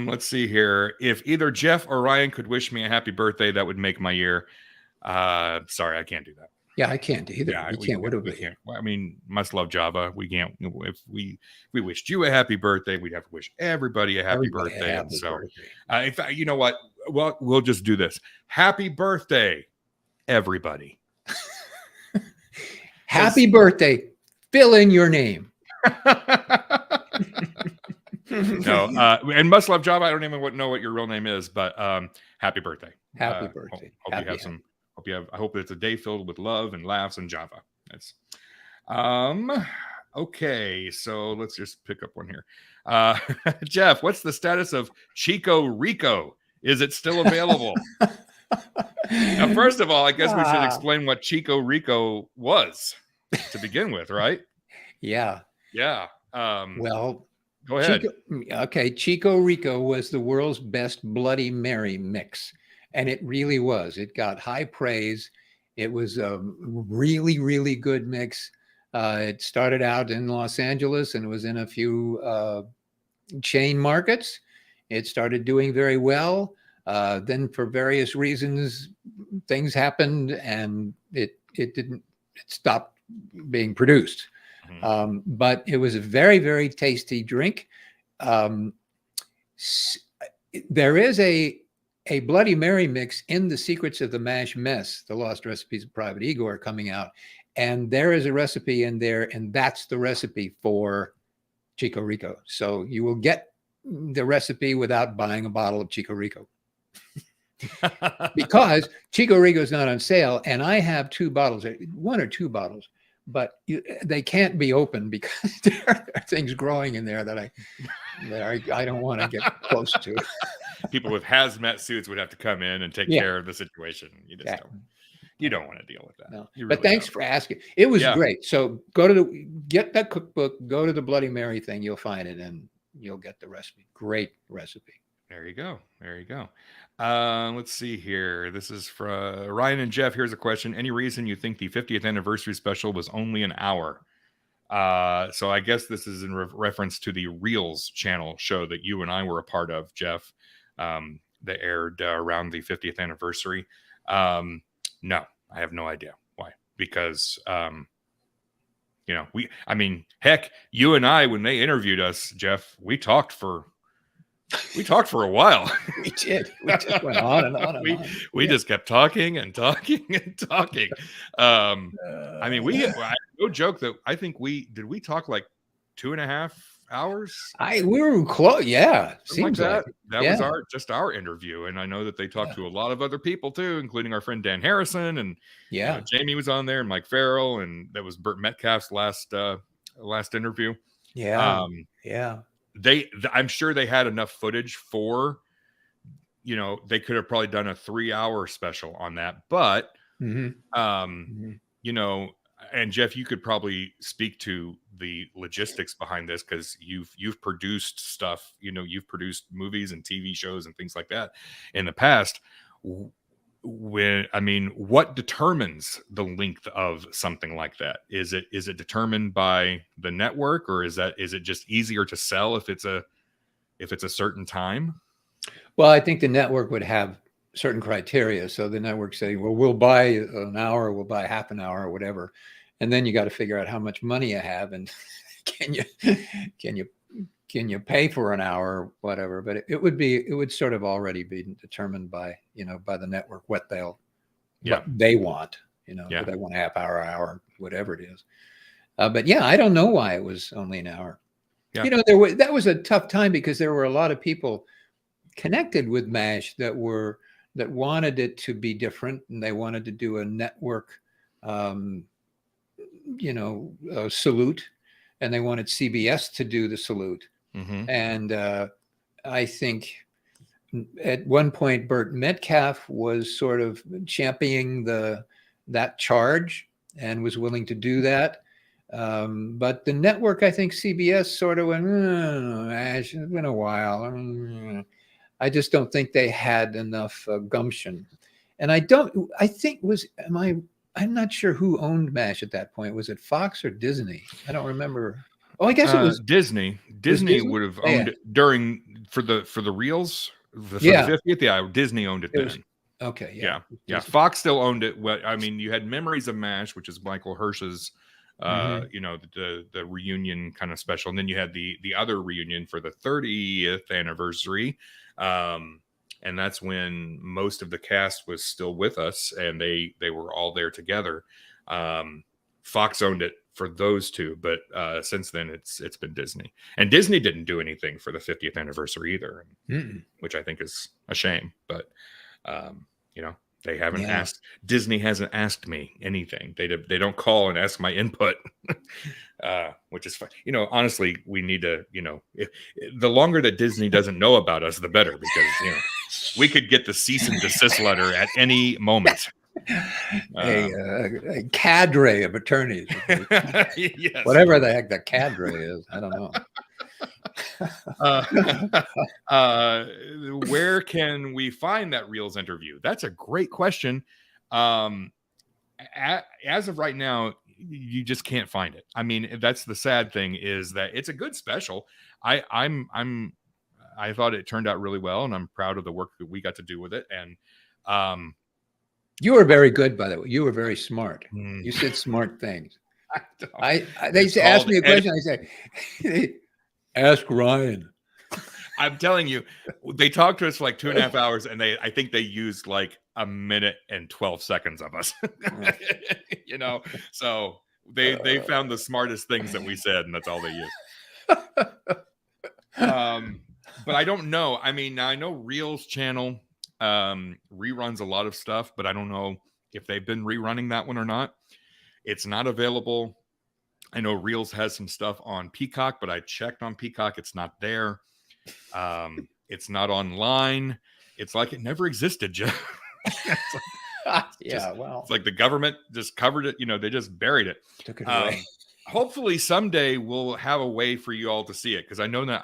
Let's see here. If either Jeff or Ryan could wish me a happy birthday, that would make my year. Sorry, I can't do that. Yeah, I can't either. Yeah, we can't. We can't. I mean, much love, Java. We can't. If we wished you a happy birthday, we'd have to wish everybody a happy birthday. And so, if you know what, well, we'll just do this. Happy birthday, everybody. Happy birthday. Fill in your name. No, and must love Java. I don't even know what your real name is, but happy birthday. Happy birthday. Hope you have some. I hope it's a day filled with love and laughs and Java. That's okay. So let's just pick up one here. Jeff, what's the status of Chico Rico? Is it still available? Now, first of all, I guess we should explain what Chico Rico was to begin with, right? Yeah. Yeah. Well, go ahead. Chico Rico was the world's best Bloody Mary mix. And it really was. It got high praise. It was a really, really good mix. It started out in Los Angeles and was in a few chain markets. It started doing very well. Then for various reasons, things happened and it stopped being produced. Mm-hmm. But it was a very, very tasty drink. There is a Bloody Mary mix in The Secrets of the Mash Mess, The Lost Recipes of Private Igor, coming out. And there is a recipe in there, and that's the recipe for Chico Rico. So you will get the recipe without buying a bottle of Chico Rico. Because Chico Rico is not on sale, and I have 2 bottles, 1 or 2 bottles, but they can't be opened because there are things growing in there that I don't want to get close to. People with hazmat suits would have to come in and take care of the situation. You just don't want to deal with that. No. Really but thanks for asking. It was great. So get that cookbook, go to the Bloody Mary thing, you'll find it, and you'll get the recipe. Great recipe. There you go. There you go. Let's see here. This is from Ryan and Jeff. Here's a question. Any reason you think the 50th anniversary special was only an hour? So I guess this is in reference to the Reels channel show that you and I were a part of, Jeff. That aired around the 50th anniversary. No, I have no idea why. Because, heck, you and I, when they interviewed us, Jeff, we talked for a while. We did. We just went on and on. We just kept talking and talking and talking. No joke that I think we talk like 2.5 hours. We were close. Yeah. Seems like that was our interview. And I know that they talked to a lot of other people too, including our friend Dan Harrison, and Jamie was on there, and Mike Farrell, and that was Burt Metcalf's last interview. Yeah. I'm sure they had enough footage for, they could have probably done a 3-hour special on that, but and Jeff, you could probably speak to the logistics behind this, because you've produced stuff, you've produced movies and TV shows and things like that in the past. What determines the length of something like that? Is it determined by the network, or is it just easier to sell if it's a certain time? Well, I think the network would have certain criteria. So the network say, well, we'll buy an hour, we'll buy half an hour, or whatever. And then you got to figure out how much money you have, and can you can you pay for an hour or whatever? But it would sort of already be determined by, by the network, what they want, do they want a half hour, whatever it is. But yeah, I don't know why it was only an hour. Yeah. That was a tough time because there were a lot of people connected with MASH that wanted it to be different, and they wanted to do a network, salute, and they wanted CBS to do the salute. Mm-hmm. And I think at one point Burt Metcalf was sort of championing that charge and was willing to do that. But the network, I think CBS sort of went, it's been a while. I just don't think they had enough gumption. And I'm not sure who owned MASH at that point. Was it Fox or Disney? I don't remember. Oh, I guess it was Disney. Disney would have owned it for the reels. For the 50th, yeah, Disney owned it then. Okay, yeah. Fox still owned it. Well, I mean, you had Memories of MASH, which is Michael Hirsch's, the reunion kind of special, and then you had the other reunion for the 30th anniversary, and that's when most of the cast was still with us, and they were all there together. Fox owned it for those two, but since then it's been Disney, and Disney didn't do anything for the 50th anniversary either, which I think is a shame. But they haven't asked. Disney hasn't asked me anything. They don't call and ask my input, which is fine. Honestly, we need to. The longer that Disney doesn't know about us, the better, because we could get the cease and desist letter at any moment. A cadre of attorneys, yes. Whatever the heck the cadre is, I don't know. Where can we find that Reels interview? That's a great question. As of right now, you just can't find it. I mean, that's the sad thing, is that it's a good special. I thought it turned out really well, and I'm proud of the work that we got to do with it. And you were very good, by the way. You were very smart. You said smart things. They used to ask me a question. I say, ask Ryan. I'm telling you, they talked to us for like 2.5 hours, and I think they used like a minute and 12 seconds of us. So they found the smartest things that we said, and that's all they used. But I don't know. I mean, I know Reels channel reruns a lot of stuff, but I don't know if they've been rerunning that one or not. It's not available. I know Reels has some stuff on Peacock, but I checked on Peacock. It's not there. It's not online. It's like it never existed, Jeff. Well, it's like the government just covered it. They just buried it. Took it away. Hopefully someday we'll have a way for you all to see it, because I know that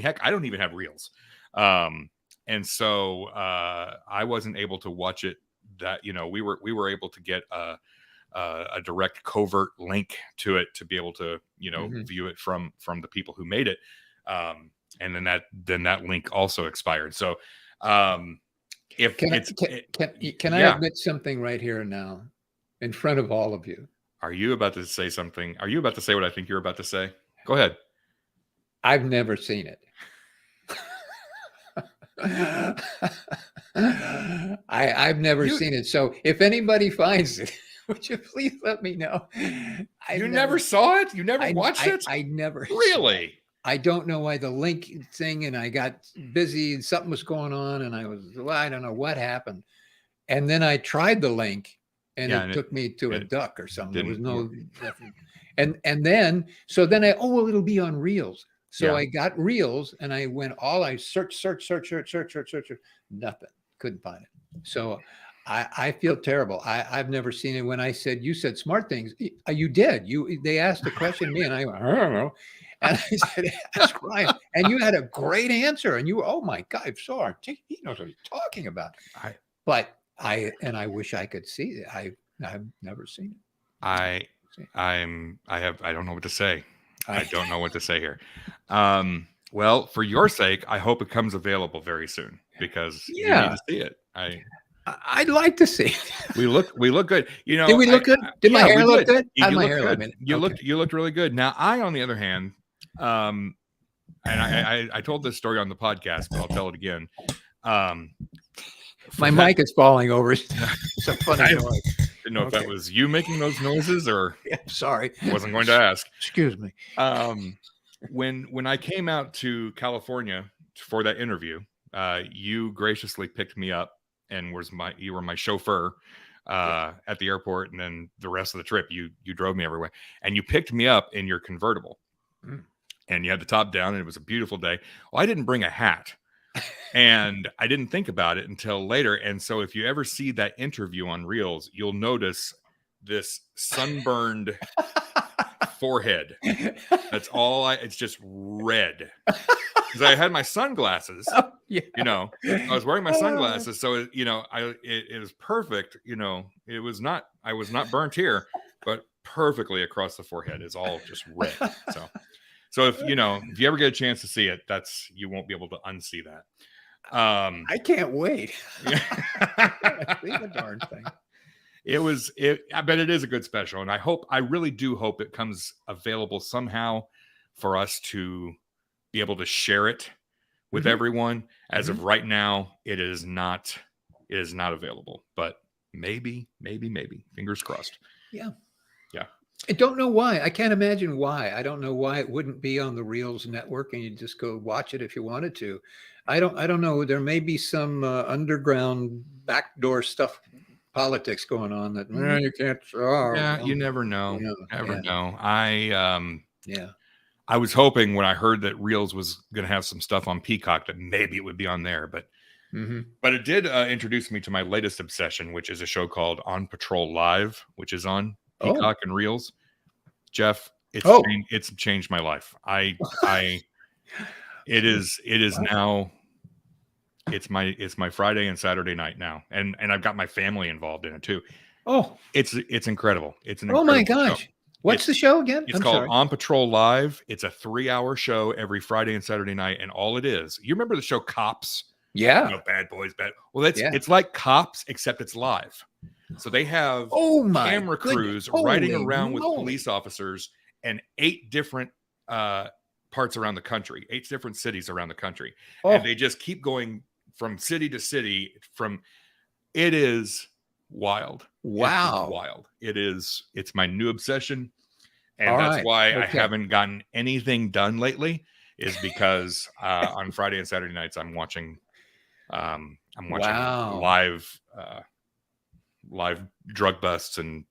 heck, I don't even have Reels. And so I wasn't able to watch it. That we were able to get a direct covert link to it to be able to view it from the people who made it. And then that link also expired. So can I admit something right here and now in front of all of you? Are you about to say something? Are you about to say what I think you're about to say? Go ahead. I've never seen it. I've never seen it. So if anybody finds it, would you please let me know? You never saw it? You never watched it? I never. Really? I don't know why the link thing, and I got busy and something was going on, and I don't know what happened. And then I tried the link, and it took me to a duck or something. There was no nothing. And then it'll be on Reels. So I got Reels, and I went I search, nothing, couldn't find it. So I feel terrible. I've never seen it. When you said smart things, you did. They asked the question to me, and I went, I don't know. And I said, ask Ryan. And you had a great answer. And you were, oh my God, so articulate. He knows what he's talking about. I wish I could see it. I've never seen it. I don't know what to say. I don't know what to say here. Well, for your sake, I hope it comes available very soon, because you need to see it. I'd like to see it. We look good. Did we look good? Did my hair look good? How'd my hair look? You looked really good. Now, I, on the other hand, and I told this story on the podcast, but I'll tell it again. My mic is falling over. It's a funny noise. Didn't know if that was you making those noises or. Sorry, wasn't going to ask. Excuse me. When I came out to California for that interview, you graciously picked me up and you were my chauffeur at the airport, and then the rest of the trip you drove me everywhere, and you picked me up in your convertible, and you had the top down, and it was a beautiful day. Well, I didn't bring a hat. And I didn't think about it until later. And so if you ever see that interview on Reels, you'll notice this sunburned forehead. That's all it's just red. Because I had my sunglasses, you know, I was wearing my sunglasses. So, you know, it was perfect. You know, I was not burnt here, but perfectly across the forehead is all just red. So if you ever get a chance to see it, you won't be able to unsee that. I can't wait. See the darn thing. I bet it is a good special, and I really do hope it comes available somehow for us to be able to share it with everyone. As of right now, it is not available, but maybe, fingers crossed. Yeah. I don't know why. I can't imagine why. I don't know why it wouldn't be on the Reels network and you just go watch it if you wanted to. I don't know. There may be some underground backdoor stuff, politics going on that you can't. You never know. Never know. I was hoping when I heard that Reels was going to have some stuff on Peacock that maybe it would be on there, but it did introduce me to my latest obsession, which is a show called On Patrol Live, which is on Peacock and Reels. Jeff, it's changed my life. It is now. It's my Friday and Saturday night now, and I've got my family involved in it too. It's incredible. It's an my gosh. Show. What's the show again? It's called On Patrol Live. It's a 3-hour show every Friday and Saturday night, and all it is. You remember the show Cops? Yeah. Bad boys, bad. Well, it's like Cops, except it's live. So they have camera crews riding around with police officers in 8 different parts around the country, 8 different cities around the country. And they just keep going from city to city. It is wild. Wow. It's wild. It's my new obsession. And that's why I haven't gotten anything done lately, is because on Friday and Saturday nights I'm watching live drug busts and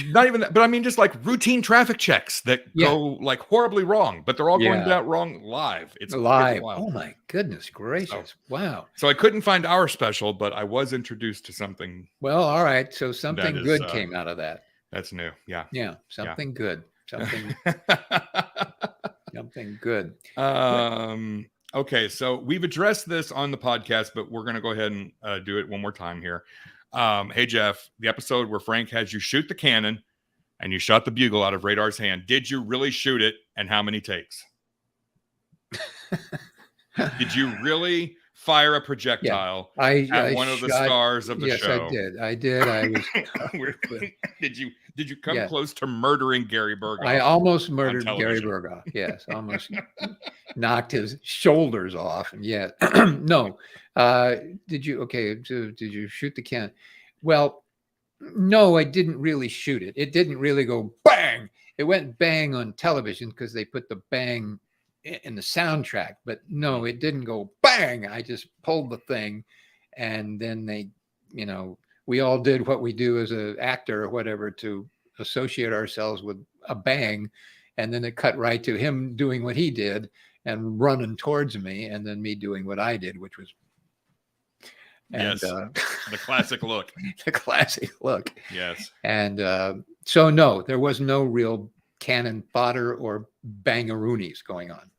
not even that, but I mean just like routine traffic checks that go like horribly wrong, but they're all going down wrong live. It's live. Oh my goodness gracious. Wow. So I couldn't find our special, but I was introduced to something. Well, all right. So something good came out of that. That's new. Yeah. Yeah. Something good. Something something good. Okay, so we've addressed this on the podcast, but we're going to go ahead and do it one more time here. Hey, Jeff, the episode where Frank has you shoot the cannon and you shot the bugle out of Radar's hand. Did you really shoot it, and how many takes? Did you really fire a projectile at one of the stars of the show? Yes, I did. I was. Did you come close to murdering Gary Burghoff? I almost murdered Gary Burghoff. Yes, almost knocked his shoulders off. And yet, no. Did you? Okay. Did you shoot the cannon? Well, no, I didn't really shoot it. It didn't really go bang. It went bang on television because they put the bang in the soundtrack. But no, it didn't go bang. I just pulled the thing, and then we all did what we do as an actor or whatever to associate ourselves with a bang. And then it cut right to him doing what he did and running towards me, and then me doing what I did, which was the classic look. The classic look. Yes. And so no, there was no real cannon fodder or bangaroonies going on.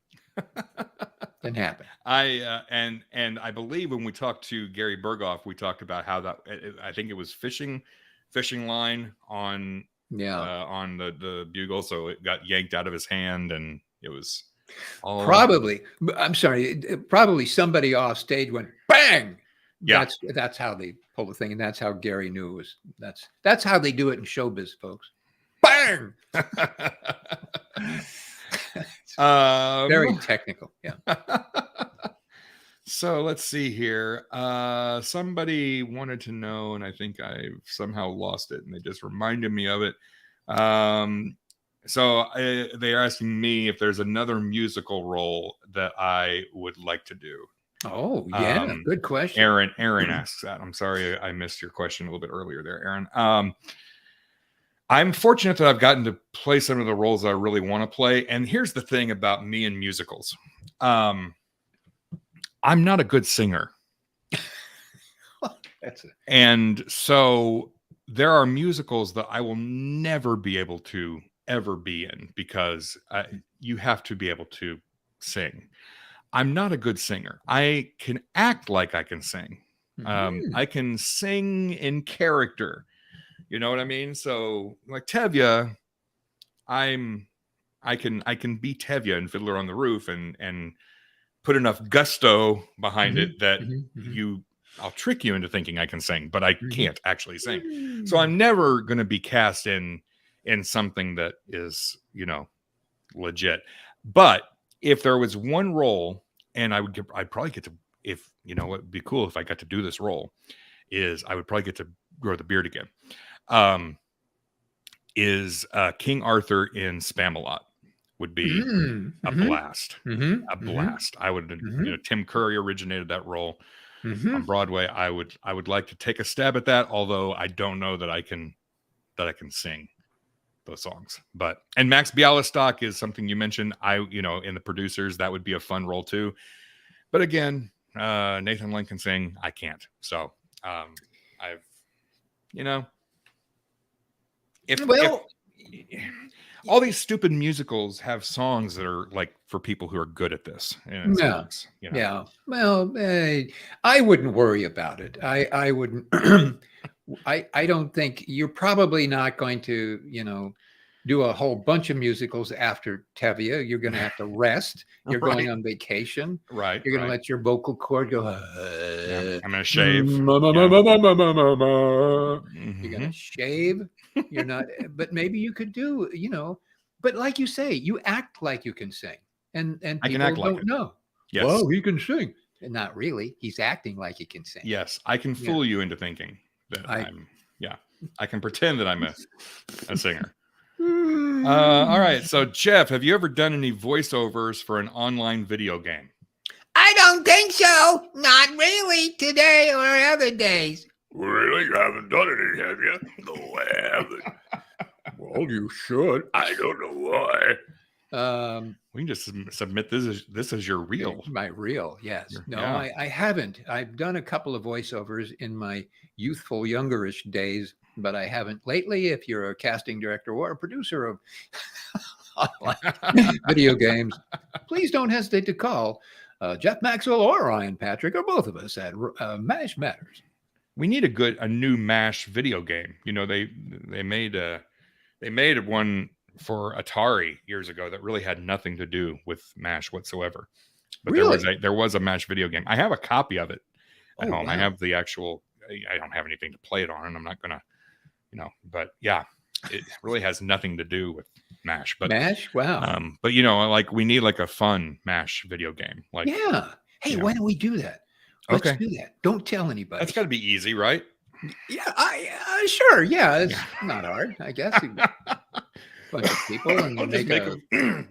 Didn't happen. And I believe when we talked to Gary Burghoff, we talked about how that I think it was fishing line on the bugle, so it got yanked out of his hand, and it was all probably somebody off stage went bang. Yeah, that's how they pull the thing, and that's how Gary knew it was. That's how they do it in showbiz, folks. Bang. Very technical. Yeah. So let's see here. Somebody wanted to know, and I think I've somehow lost it, and they just reminded me of it. So they're asking me if there's another musical role that I would like to do. Oh, yeah. Good question. Aaron asks that. I'm sorry I missed your question a little bit earlier there, Aaron. I'm fortunate that I've gotten to play some of the roles I really want to play. And here's the thing about me and musicals. I'm not a good singer. And so there are musicals that I will never be able to ever be in because you have to be able to sing. I'm not a good singer. I can act like I can sing. I can sing in character. You know what I mean? So like Tevye, I can be Tevye in Fiddler on the Roof and put enough gusto behind it that I'll trick you into thinking I can sing, but I can't actually sing. So I'm never going to be cast in something that is, legit. But if there was one role, and I'd probably get to, if what would be cool if I got to do this role, is I would probably get to grow the beard again. Is King Arthur in Spamalot would be a blast. A blast. I would, Tim Curry originated that role on Broadway. I would like to take a stab at that, although I don't know that I can sing those songs. And Max Bialystock is something you mentioned. In the producers, that would be a fun role too. But again, Nathan Lane can sing. I can't. So if all these stupid musicals have songs that are like for people who are good at this. Yeah. Well, I wouldn't worry about it. I wouldn't. I don't think you're probably not going to, do a whole bunch of musicals after Tevye. You're going to have to rest. You're going on vacation. Right. You're going to let your vocal cord go. I'm going to shave. You're going to shave. You're not, but maybe you could do, but like you say, you act like you can sing and people don't know. Yes. Well, he can sing. And not really. He's acting like he can sing. Yes. I can fool you into thinking that I can pretend that I'm a singer. All right. So, Jeff, have you ever done any voiceovers for an online video game? I don't think so. Not really today or other days. Really? You haven't done any, have you? No, I haven't. Well, you should. I don't know why. We can just submit this as your reel. My reel, yes. I haven't. I've done a couple of voiceovers in my youthful, youngerish days, but I haven't lately. If you're a casting director or a producer of video games, please don't hesitate to call Jeff Maxwell or Ryan Patrick or both of us at MASH Matters. We need a new MASH video game. They made one for Atari years ago that really had nothing to do with MASH whatsoever. But really? there was a MASH video game. I have a copy of it at home. Wow. I have the actual. I don't have anything to play it on, and I'm not gonna, But yeah, it really has nothing to do with MASH. But MASH, wow. But we need like a fun MASH video game. Like Hey, why don't we do that? Let's do that. Don't tell anybody. That's got to be easy, right? Yeah, sure. Yeah, it's not hard, I guess. Bunch of people and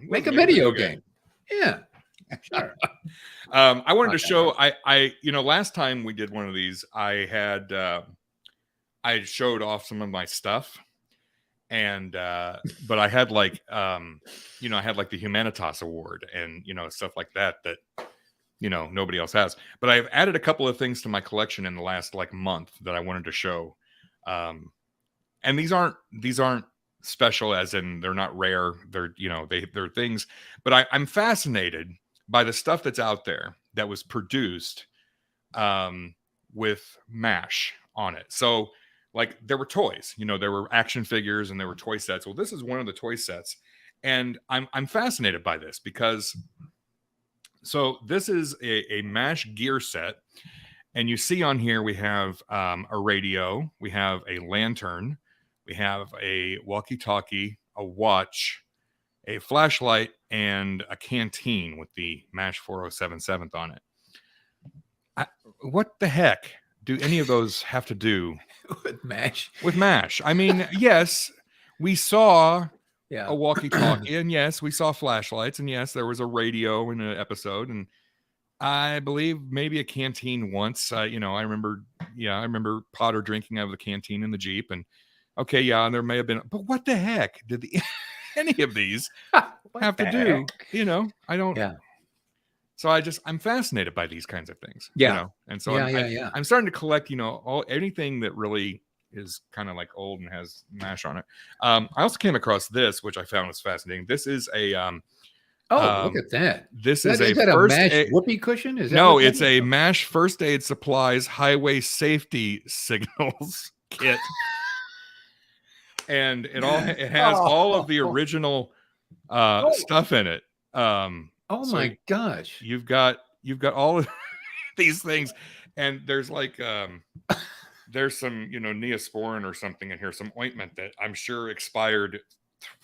make a video game. Yeah, sure. I wanted to show. I last time we did one of these, I showed off some of my stuff, and but I had I had like the Humanitas Award and stuff like that nobody else has. But I've added a couple of things to my collection in the last month that I wanted to show. And these aren't special as in they're not rare. They're they're things. But I'm fascinated by the stuff that's out there that was produced with MASH on it. So there were toys, there were action figures and there were toy sets. Well, this is one of the toy sets, and I'm fascinated by this because. So this is a MASH gear set, and you see on here we have a radio, we have a lantern, we have a walkie-talkie, a watch, a flashlight, and a canteen with the MASH 4077th on it. What the heck do any of those have to do with MASH? With MASH. I mean, yes, we saw a walkie-talkie, and yes, we saw flashlights, and yes, there was a radio in an episode, and I believe maybe a canteen once. I remember Potter drinking out of the canteen in the Jeep, and okay, there may have been, but what the heck did any of these have to do? I don't. Yeah. So I'm fascinated by these kinds of things. Yeah. And so I'm starting to collect, anything that really is kind of like old and has MASH on it. I also came across this, which I found was fascinating. This is a look at that. This is a MASH whoopee cushion? Is that no, it's a MASH first aid supplies highway safety signals kit. And it has all of the original stuff in it. Oh my gosh. You've got all of these things, and there's like there's some Neosporin or something in here, some ointment that I'm sure expired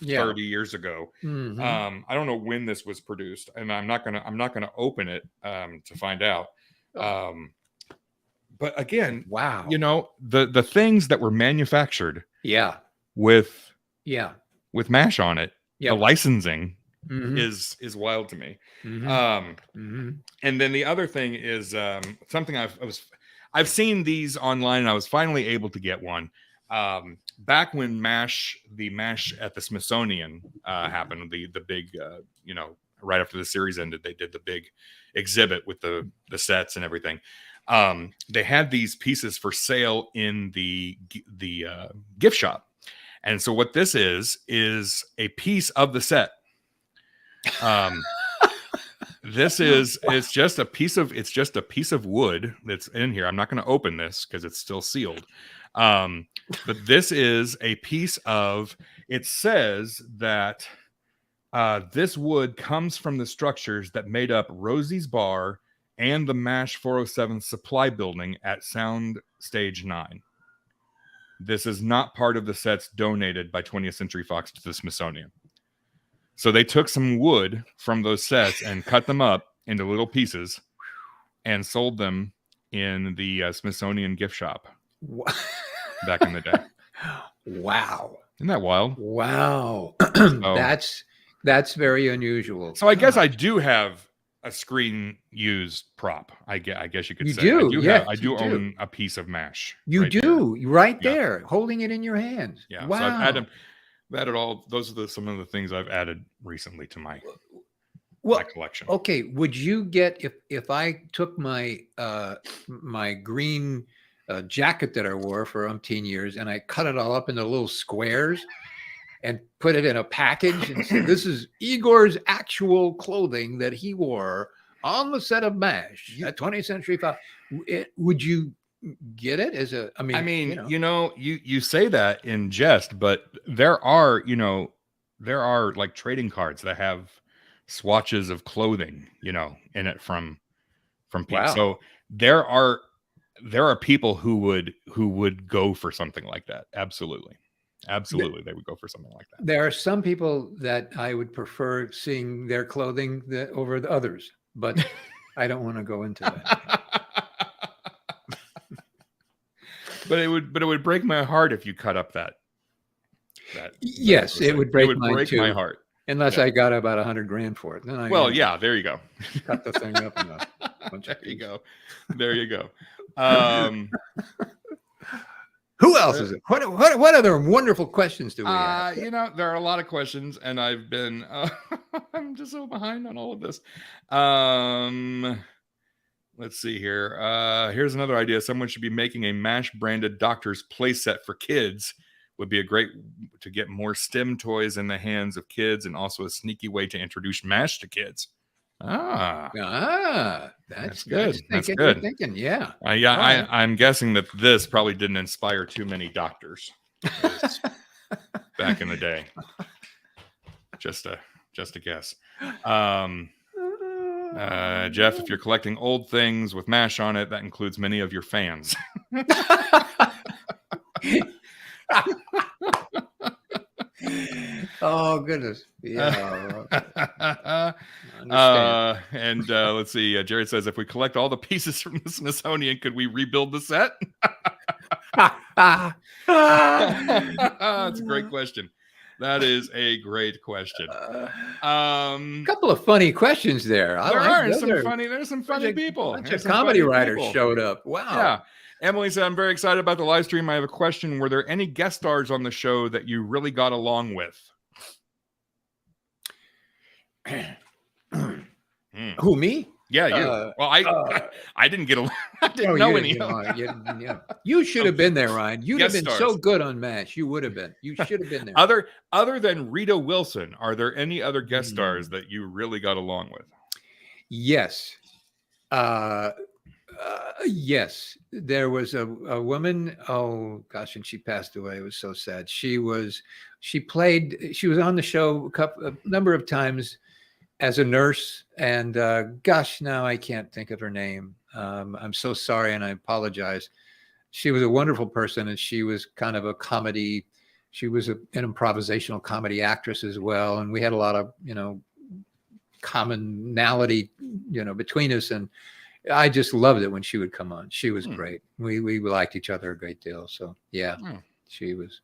30 years ago. Mm-hmm. I don't know when this was produced, and I'm not gonna open it to find out. But again, wow, the things that were manufactured with MASH on it, the licensing is wild to me. And then the other thing is something I've seen these online, and I was finally able to get one back when the MASH at the Smithsonian happened, the big right after the series ended, they did the big exhibit with the sets and everything. They had these pieces for sale in the gift shop. And so what this is a piece of the set. It's just a piece of wood that's in here. I'm not going to open this because it's still sealed. But this is a piece of, it says that this wood comes from the structures that made up Rosie's Bar and the MASH 407 supply building at Sound Stage 9. This is not part of the sets donated by 20th Century Fox to the Smithsonian. So they took some wood from those sets and cut them up into little pieces and sold them in the Smithsonian gift shop back in the day. Wow. Isn't that wild? Wow. That's very unusual. So I guess I do have a screen used prop. I guess you could say. I do own a piece of MASH. You do, right there, holding it in your hands. Yeah. Wow. So I've added all. Those are some of the things I've added recently to my collection. Okay. Would you get, if I took my my green jacket that I wore for umpteen years and I cut it all up into little squares and put it in a package and said, this is Igor's actual clothing that he wore on the set of MASH at 20th Century Fox, would you get it as a, you say that in jest, but there are like trading cards that have swatches of clothing, in it from people. Wow. So there are people who would go for something like that. Absolutely, they would go for something like that. There are some people that I would prefer seeing their clothing over the others, but I don't want to go into that. But it would break my heart if you cut up that. Yes, it would break my heart. Unless I got about $100,000 for it. Then there you go. Cut the thing up in a bunch of pieces. There you go. Who else is it? What other wonderful questions do we have? There are a lot of questions, and I've been I'm just so behind on all of this. Let's see here. Here's another idea. Someone should be making a MASH branded doctor's playset for kids. Would be a great to get more STEM toys in the hands of kids, and also a sneaky way to introduce MASH to kids. That's good. That's good. Thinking, yeah. I'm guessing that this probably didn't inspire too many doctors back in the day. Just a guess. Jeff, if you're collecting old things with MASH on it, that includes many of your fans. Oh goodness. Yeah. And let's see. Jared says, if we collect all the pieces from the Smithsonian, could we rebuild the set? That's a great question. That is a great question. Couple of funny questions there. There's some funny people. A bunch of comedy writers showed up. Wow. Yeah. Emily said, I'm very excited about the live stream. I have a question. Were there any guest stars on the show that you really got along with? Who, me? Yeah, you. Well, I didn't get along. I didn't know any. You should have been there, Ryan. You'd have been so good on MASH. You would have been. You should have been there. Other than Rita Wilson, are there any other guest stars that you really got along with? Yes. Yes. There was a woman. Oh gosh, and she passed away. It was so sad. She was on the show a number of times as a nurse, and gosh, now I can't think of her name. I'm so sorry, and I apologize. She was a wonderful person, and she was kind of a comedy. She was an improvisational comedy actress as well, and we had a lot of commonality between us, and I just loved it when she would come on. She was great. We liked each other a great deal. So yeah, she was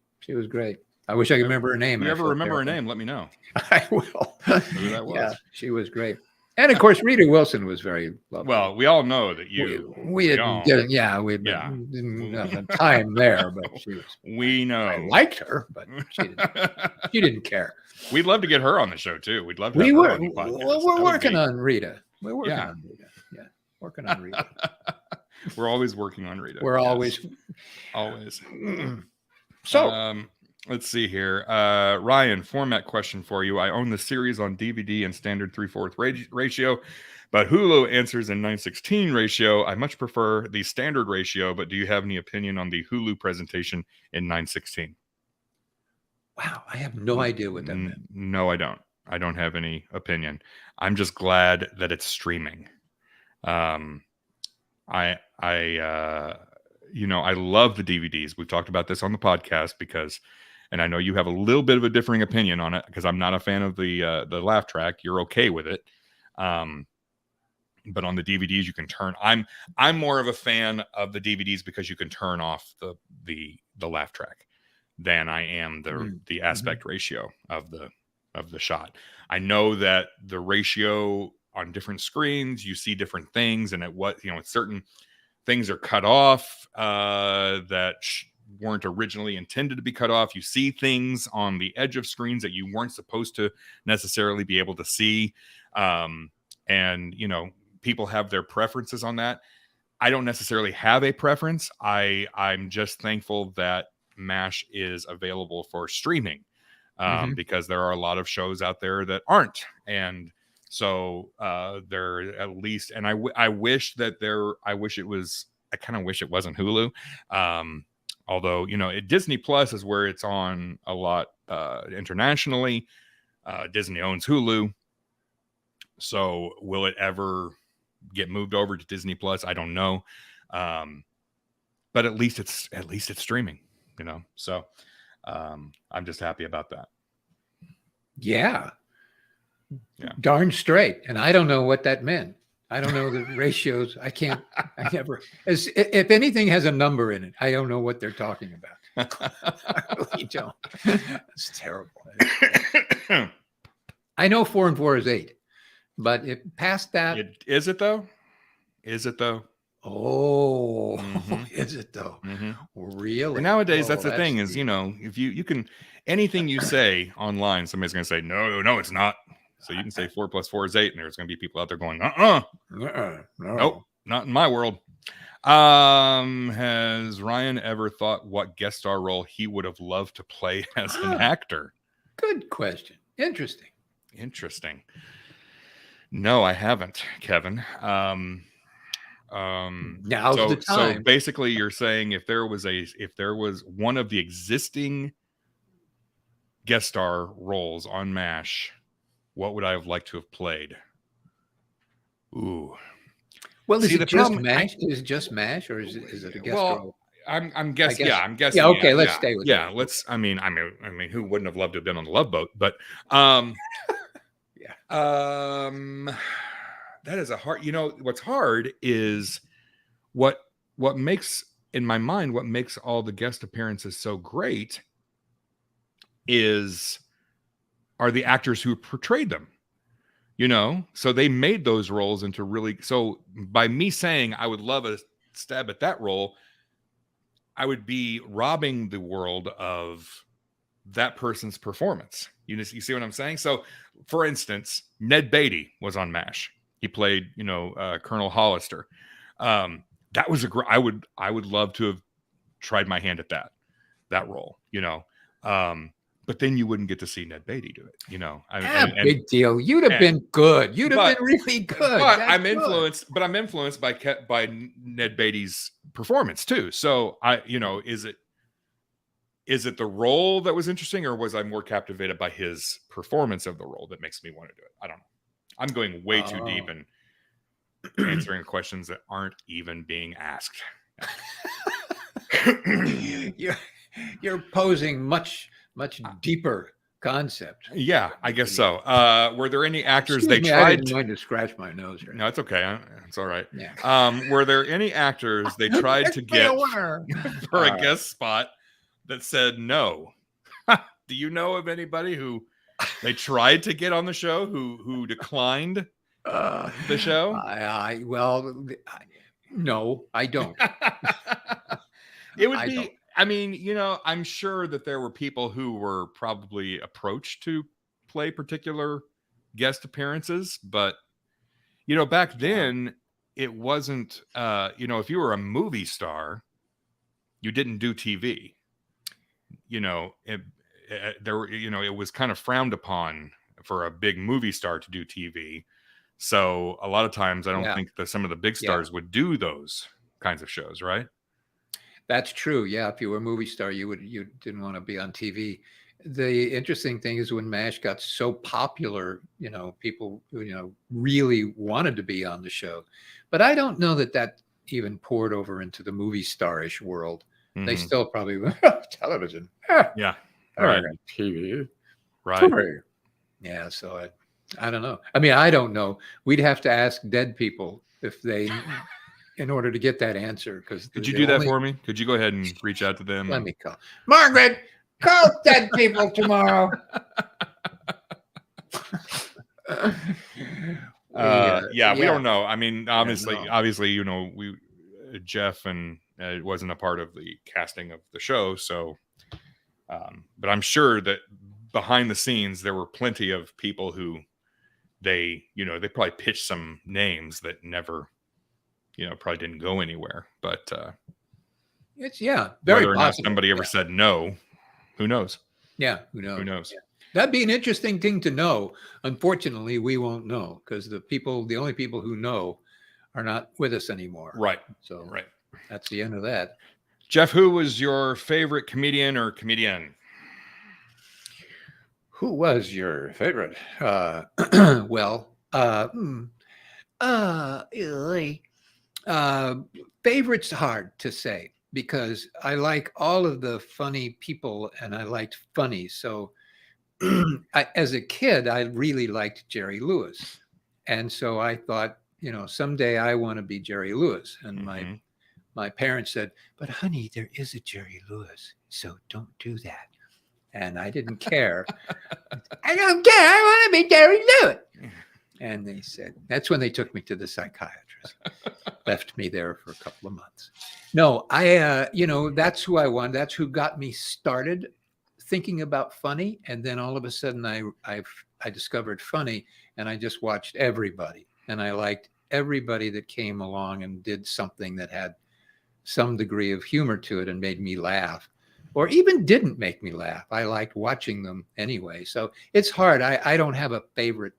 great. I wish I could remember her name. If you ever remember her name, let me know. I will. Who that was. Yeah, she was great. And of course, Rita Wilson was very lovely. Well, we all know that we didn't have time there, but she was. We know. I liked her, but she didn't care. We'd love to get her on the show too. We'd love to. We're working on Rita. We're working on Rita. Yeah, working on Rita. We're always working on Rita. We're always. So. Let's see here. Ryan, format question for you. I own the series on DVD in standard 3/4 ratio, but Hulu answers in 9:16 ratio. I much prefer the standard ratio, but do you have any opinion on the Hulu presentation in 9:16? Wow, I have no idea what that meant. No, I don't. I don't have any opinion. I'm just glad that it's streaming. I love the DVDs. We've talked about this on the podcast and I know you have a little bit of a differing opinion on it because I'm not a fan of the laugh track. You're okay with it. But on the DVDs, you can turn. I'm more of a fan of the DVDs because you can turn off the laugh track than I am the aspect ratio of the shot. I know that the ratio on different screens, you see different things, and certain things are cut off that weren't originally intended to be cut off. You see things on the edge of screens that you weren't supposed to necessarily be able to see. And people have their preferences on that. I don't necessarily have a preference. I'm just thankful that MASH is available for streaming because there are a lot of shows out there that aren't. And so they're at least, and I wish it wasn't Hulu. Although, Disney Plus is where it's on a lot internationally. Disney owns Hulu. So will it ever get moved over to Disney Plus? I don't know. But at least it's streaming, So I'm just happy about that. Yeah. Darn straight. And I don't know what that meant. I don't know the ratios. I never, if anything has a number in it, I don't know what they're talking about. I really don't. It's terrible. I know 4 and 4 is 8, but past that. Is it though? Is it though? Oh, is it though? Really? Well, nowadays, that's the thing is, if you can, anything you say online, somebody's going to say, no, it's not. So you can say 4 + 4 is 8, and there's going to be people out there going, no, nope, not in my world. Has Ryan ever thought what guest star role he would have loved to play as an actor? Good question. Interesting. No, I haven't, Kevin. Now's the time. So basically, you're saying if there was one of the existing guest star roles on MASH, what would I have liked to have played? Ooh. Well, is it just MASH? Is it just MASH, or is it a guest role? I'm guessing. Yeah, I'm guessing. Yeah. Okay. Let's stay with. Yeah. Let's. I mean, who wouldn't have loved to have been on the Love Boat? But, yeah. That is a hard. What's hard is what makes, in my mind, what makes all the guest appearances so great are the actors who portrayed them. So they made those roles into really. So by me saying I would love a stab at that role, I would be robbing the world of that person's performance. You see what I'm saying? So, for instance, Ned Beatty was on MASH. He played, Colonel Hollister. That was I would love to have tried my hand at that role. But then you wouldn't get to see Ned Beatty do it. Big deal. You'd have been good. You'd have been really good. But I'm influenced by Ned Beatty's performance too. So is it the role that was interesting, or was I more captivated by his performance of the role that makes me want to do it? I don't know. I'm going way too deep and answering questions that aren't even being asked. You're posing much deeper concept. Yeah, I guess so. Were there any actors I didn't mind to scratch my nose here. No, it's okay. It's all right. Yeah. Were there any actors they tried to get for a guest spot that said no? Do you know of anybody who they tried to get on the show who declined the show? No, I don't. It would be. I mean, I'm sure that there were people who were probably approached to play particular guest appearances, but back then it wasn't. If you were a movie star, you didn't do TV. It was kind of frowned upon for a big movie star to do TV. So a lot of times I don't think that some of the big stars would do those kinds of shows, right? That's true. Yeah. If you were a movie star, you didn't want to be on TV. The interesting thing is when MASH got so popular, people, really wanted to be on the show, but I don't know that even poured over into the movie starish world. Mm-hmm. They still probably television. Yeah. Right. TV. Right. Yeah. So I don't know. I mean, I don't know. We'd have to ask dead people if they, in order to get that answer. Because could you do that for me? Could you go ahead and reach out to them? Let me call Margaret. Call dead people tomorrow. We don't know. I mean, obviously, Jeff and it wasn't a part of the casting of the show. So, but I'm sure that behind the scenes, there were plenty of people who they probably pitched some names that never, probably didn't go anywhere. But it's very whether or not somebody ever said no, who knows? Yeah, who knows? Who knows? Yeah. That'd be an interesting thing to know. Unfortunately, we won't know because the only people who know are not with us anymore. Right. So right. That's the end of that. Jeff, who was your favorite comedian or comedian? Who was your favorite? Favorite's hard to say because I like all of the funny people and I liked funny. So as a kid, I really liked Jerry Lewis. And so I thought, someday I want to be Jerry Lewis. And my parents said, but honey, there is a Jerry Lewis. So don't do that. And I didn't care. I don't care. I want to be Jerry Lewis. And they said, that's when they took me to the psychiatrist. Left me there for a couple of months. No, that's who I wanted. That's who got me started thinking about funny. And then all of a sudden I discovered funny and I just watched everybody. And I liked everybody that came along and did something that had some degree of humor to it and made me laugh. Or even didn't make me laugh. I liked watching them anyway. So it's hard. I don't have a favorite.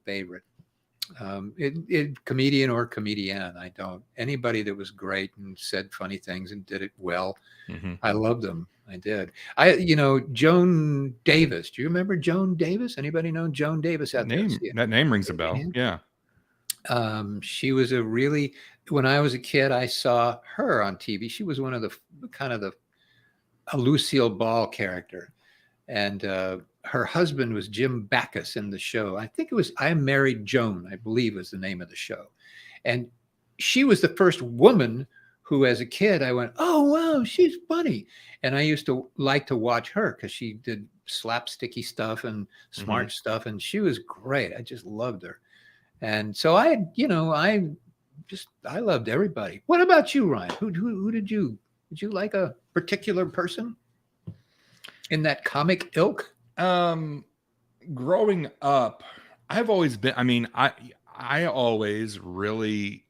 Comedian or comedian. I don't. Anybody that was great and said funny things and did it well. I loved them. I did. Joan Davis. Do you remember Joan Davis? Anybody know Joan Davis? That name rings a bell. Yeah. She was a really when I was a kid, I saw her on TV. She was one of the kind of a Lucille Ball character. And her husband was Jim Backus in the show. I think it was I Married Joan, I believe was the name of the show. And she was the first woman who, as a kid, I went, oh, wow, she's funny. And I used to like to watch her because she did slapsticky stuff and smart stuff. And she was great. I just loved her. And so I loved everybody. What about you, Ryan? Who did you like a particular person in that comic ilk? Growing up, I've always been, I mean, I always really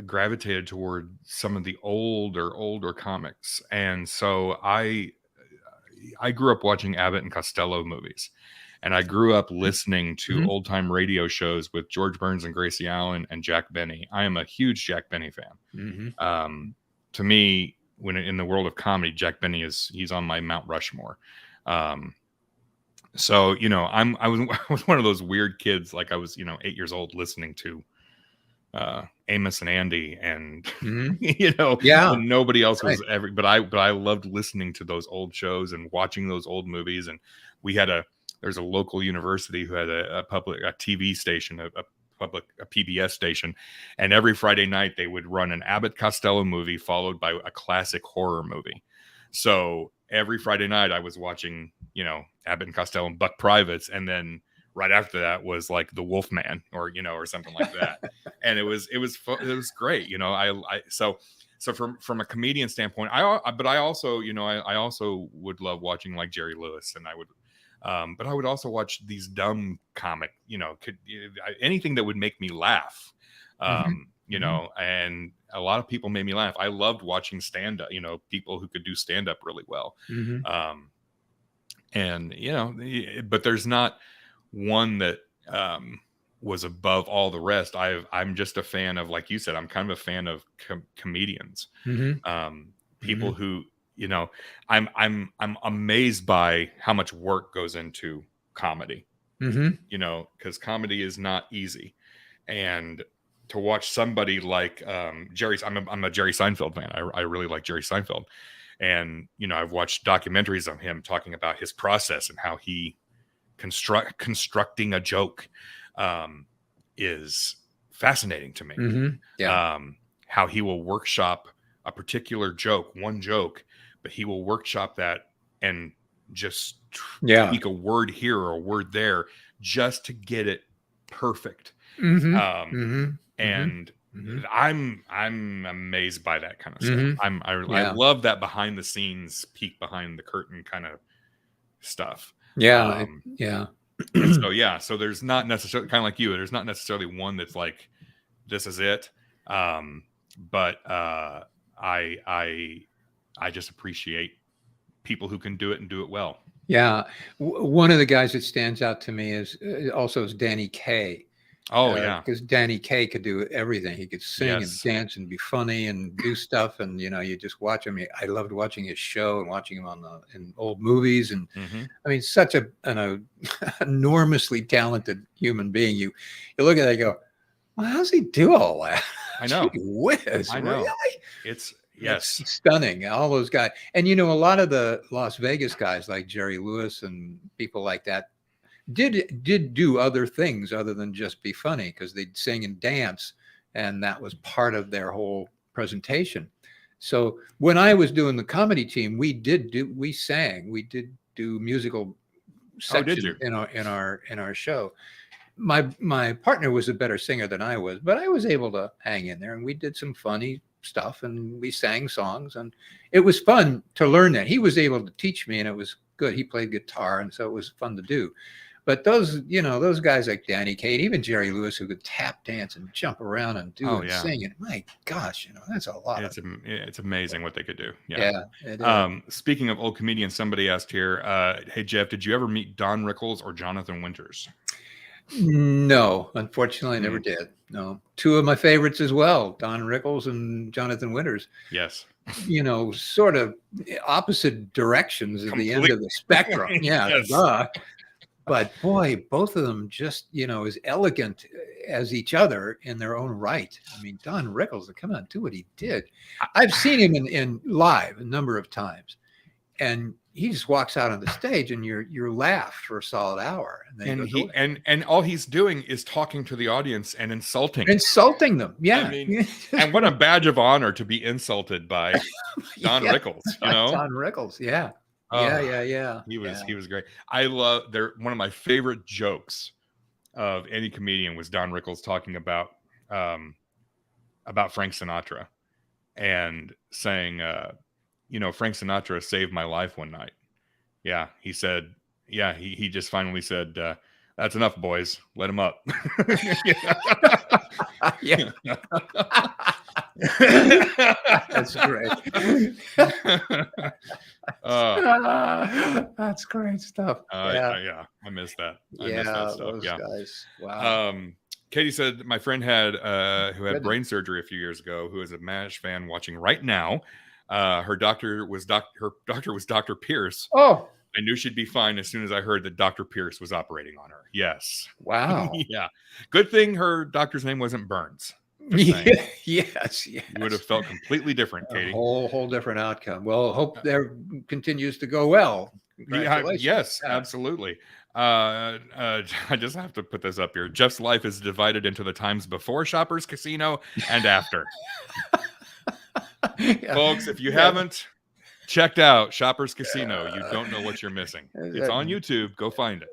gravitated toward some of the older comics. And so I grew up watching Abbott and Costello movies. And I grew up listening to old time radio shows with George Burns and Gracie Allen and Jack Benny. I am a huge Jack Benny fan. To me, when in the world of comedy, Jack Benny he's on my Mount Rushmore. So, you know, I was one of those weird kids. Like I was, 8 years old listening to Amos and Andy and, and nobody else was ever, but I loved listening to those old shows and watching those old movies. And there's a local university who had a TV station, a PBS station. And every Friday night they would run an Abbott Costello movie followed by a classic horror movie. So every Friday night I was watching, Abbott and Costello and Buck Privates. And then right after that was like the Wolfman or something like that. And it was great. So from a comedian standpoint, I also would love watching like Jerry Lewis, and I would, but I would also watch these dumb comic, anything that would make me laugh, and a lot of people made me laugh. I loved watching stand up, people who could do stand up really well. But there's not one that was above all the rest. I'm just a fan of, like you said, I'm kind of a fan of comedians, people who, I'm amazed by how much work goes into comedy, because comedy is not easy. And to watch somebody like Jerry, I'm a Jerry Seinfeld fan. I really like Jerry Seinfeld. And, I've watched documentaries of him talking about his process and how he constructing a joke is fascinating to me. How he will workshop a particular joke, one joke, but he will workshop that and just tweak a word here or a word there just to get it perfect. And I'm amazed by that kind of stuff. I love that behind the scenes peek behind the curtain kind of stuff. So there's not necessarily, kind of like you, there's not necessarily one that's like, this is it. But I just appreciate people who can do it and do it well. Yeah. One of the guys that stands out to me is Danny Kaye. Because Danny Kaye could do everything. He could sing and dance and be funny and do stuff. And, you just watch him. I loved watching his show and watching him in old movies. And I mean, such an enormously talented human being. You look at it and go, well, how does he do all that? I know. Gee whiz, I know. Really? It's stunning. All those guys. And, a lot of the Las Vegas guys like Jerry Lewis and people like that did do other things other than just be funny, because they'd sing and dance, and that was part of their whole presentation. So when I was doing the comedy team, we did do musical section in our show. My partner was a better singer than I was, but I was able to hang in there, and we did some funny stuff, and we sang songs, and it was fun to learn that. He was able to teach me, and it was good. He played guitar, and so it was fun to do. But those guys like Danny Kaye, even Jerry Lewis, who could tap dance and jump around and sing, and my gosh, that's a lot. It's amazing what they could do. Speaking of old comedians, somebody asked here, hey Jeff, did you ever meet Don Rickles or Jonathan Winters? No, unfortunately, I never did. No, two of my favorites as well, Don Rickles and Jonathan Winters. Yes. Sort of opposite directions at the end of the spectrum. Yeah. Yes. But boy, both of them just, as elegant as each other in their own right. I mean, Don Rickles, come on, do what he did. I've seen him in live a number of times, and he just walks out on the stage, and you're laughed for a solid hour. And all he's doing is talking to the audience and insulting them. Yeah, I mean, and what a badge of honor to be insulted by Don Rickles. Don Rickles. Yeah. Yeah. He was great. I love one of my favorite jokes of any comedian was Don Rickles talking about Frank Sinatra and saying, Frank Sinatra saved my life one night. Yeah, he said, he just finally said, that's enough, boys. Let him up. Yeah. That's great. That's great stuff. Yeah, I miss that. I miss that stuff. Those guys. Wow. Katie said my friend who had brain surgery a few years ago, who is a MASH fan watching right now. Her doctor was Dr. Pierce. Oh. I knew she'd be fine as soon as I heard that Dr. Pierce was operating on her. Yes. Wow. Yeah. Good thing her doctor's name wasn't Burns. Yes. You would have felt completely different, Katie. A whole different outcome. Well, hope there continues to go well. Yes, absolutely. I just have to put this up here. Jeff's life is divided into the times before Shoppers Casino and after. Folks, if you haven't checked out Shoppers Casino, you don't know what you're missing. It's on YouTube. Go find it.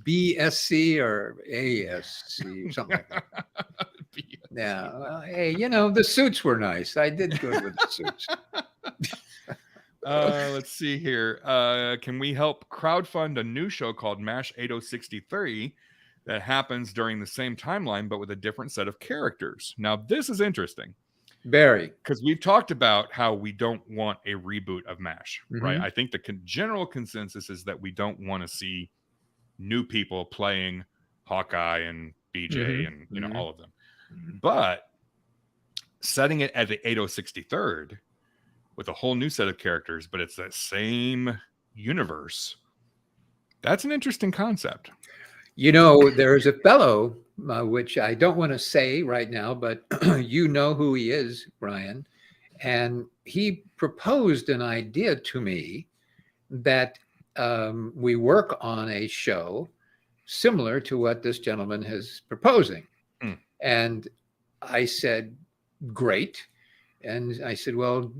BSC or ASC, something like that. Yeah. Well, hey, the suits were nice. I did good with the suits. Let's see here. Can we help crowdfund a new show called MASH 8063 that happens during the same timeline but with a different set of characters? Now, this is interesting. Very. Because we've talked about how we don't want a reboot of MASH, right? I think the general consensus is that we don't want to see new people playing Hawkeye and BJ and all of them. But setting it at the 8063rd with a whole new set of characters, but it's that same universe, that's an interesting concept. There's a fellow, which I don't want to say right now, but you know who he is, Brian. And he proposed an idea to me that we work on a show similar to what this gentleman is proposing. And I said, great. And I said, well,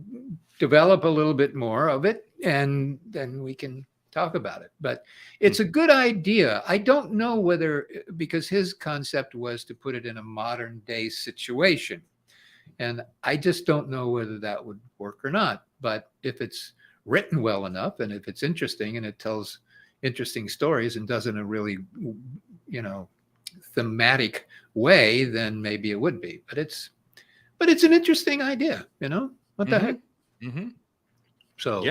develop a little bit more of it, and then we can talk about it. But it's a good idea. I don't know whether, because his concept was to put it in a modern day situation, and I just don't know whether that would work or not. But if it's written well enough, and if it's interesting and it tells interesting stories and does it in a really thematic way, then maybe it would be. But it's an interesting idea. What the heck? So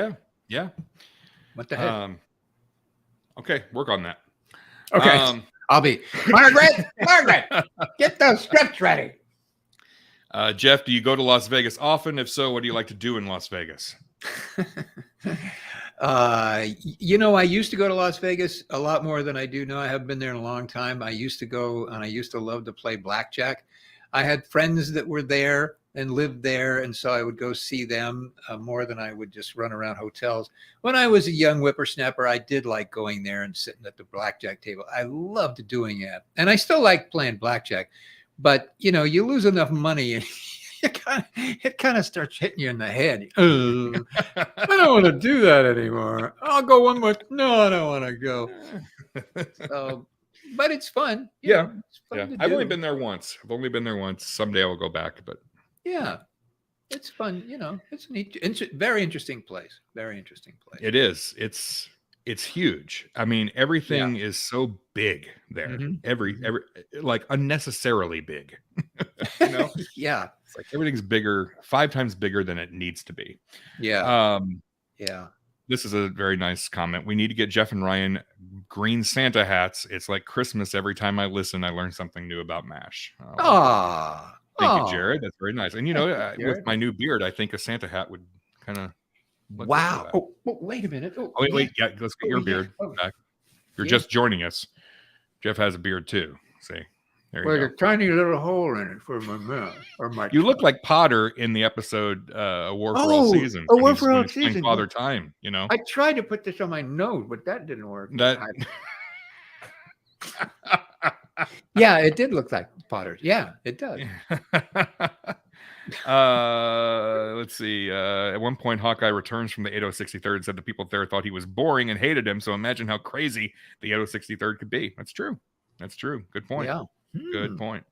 yeah. What the heck? Okay, work on that. Okay, I'll be Margaret, get those scripts ready. Jeff, do you go to Las Vegas often? If so, what do you like to do in Las Vegas? I used to go to Las Vegas a lot more than I do now. I haven't been there in a long time. I used to go, and I used to love to play blackjack. I had friends that were there and lived there, and so I would go see them more than I would just run around hotels. When I was a young whippersnapper, I did like going there and sitting at the blackjack table. I loved doing that, and I still like playing blackjack. But you lose enough money, and it kind of starts hitting you in the head. I don't want to do that anymore. I'll go one more. No, I don't want to go. So, but it's fun. It's fun. I've only been there once. Someday I will go back, but yeah, it's fun. It's a very interesting place. Very interesting place. It is. It's huge. I mean, everything is so big there. Every like unnecessarily big. Yeah. It's like everything's bigger, 5 times bigger than it needs to be. Yeah. This is a very nice comment. We need to get Jeff and Ryan green Santa hats. It's like Christmas. Every time I listen, I learn something new about MASH. Thank you, Jared. That's very nice. And with my new beard, I think a Santa hat would kind of. Wow. Oh, wait a minute. Wait. Yeah, let's get your beard back. you're just joining us, Jeff has a beard too. See, there you go. With a tiny little hole in it for my mouth or my. You look like Potter in the episode "A War for All Seasons." A War for All Seasons. Father Time. You know. I tried to put this on my nose, but that didn't work. Yeah, it did look like Potter. Yeah, it does. Let's see. At one point, Hawkeye returns from the 8063rd and said the people there thought he was boring and hated him. So imagine how crazy the 8063rd could be. That's true. That's true. Good point. Yeah. Good point.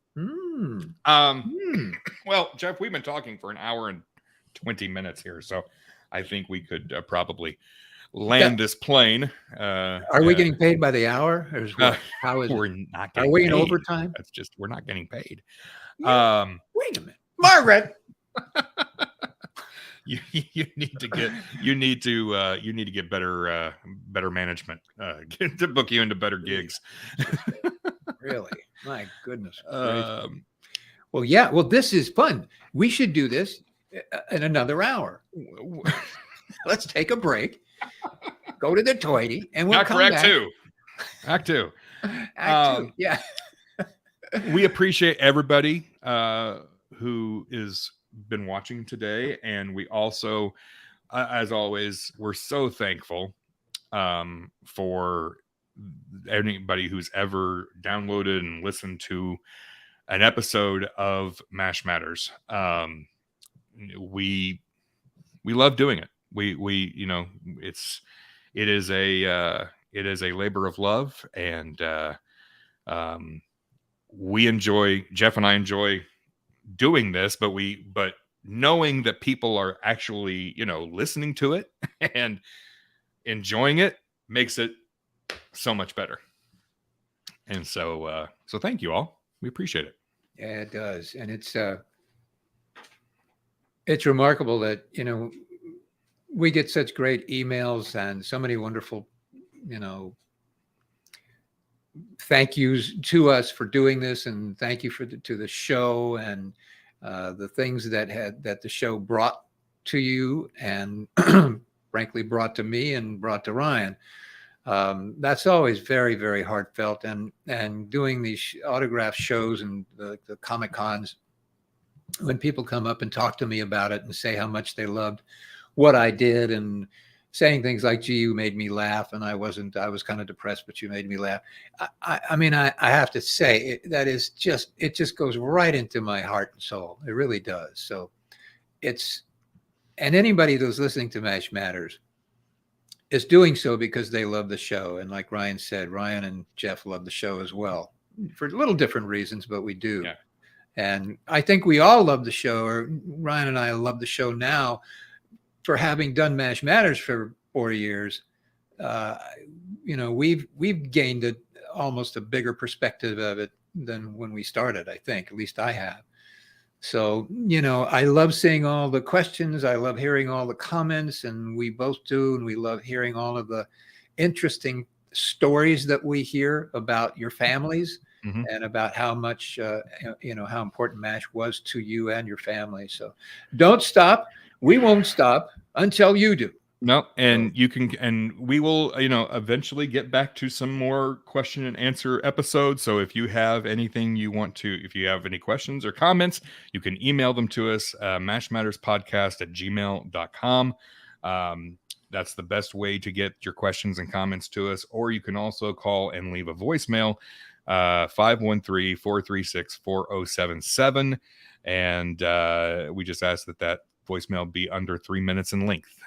Well, Jeff, we've been talking for an hour and 20 minutes here, so I think we could probably land this plane. Are we getting paid by the hour? Or how is we're it? Not getting Are we paid. in overtime? That's just we're not getting paid. Yeah. Wait a minute, Margaret. You need to get better management to book you into better gigs. Really? My goodness. Well, yeah. Well, this is fun. We should do this in another hour. Let's take a break. Go to the toity, and we'll come back. Act two. Act two. Yeah. We appreciate everybody who is been watching today, and we also, as always, we're so thankful for anybody who's ever downloaded and listened to an episode of Mash Matters. We love doing it. We it is a labor of love, and Jeff and I enjoy doing this, but knowing that people are actually, listening to it and enjoying it makes it so much better. And so thank you all. We appreciate it. Yeah, it does. And it's remarkable that, we get such great emails and so many wonderful, thank yous to us for doing this, and thank you to the show and the things that the show brought to you, and frankly brought to me and brought to Ryan. That's always very, very heartfelt, and doing these autograph shows and the Comic Cons, when people come up and talk to me about it and say how much they loved what I did, and saying things like, gee, you made me laugh, and I was kind of depressed, but you made me laugh. I mean, I have to say it just goes right into my heart and soul. It really does. So and anybody who's listening to Mash Matters is doing so because they love the show. And like Ryan said, Ryan and Jeff love the show as well, for little different reasons, but we do. Yeah. And I think we all love the show, or Ryan and I love the show now for having done Mash Matters for 4 years. We've gained almost a bigger perspective of it than when we started, I think. At least I have. So, I love seeing all the questions. I love hearing all the comments, and we both do. And we love hearing all of the interesting stories that we hear about your families, mm-hmm. and about how much, how important MASH was to you and your family. So don't stop. We won't stop until you do. No, and you can, and we will, eventually get back to some more question and answer episodes. So if you have anything if you have any questions or comments, you can email them to us, mashmatterspodcast@gmail.com. That's the best way to get your questions and comments to us. Or you can also call and leave a voicemail, 513-436-4077. And we just ask that voicemail be under 3 minutes in length.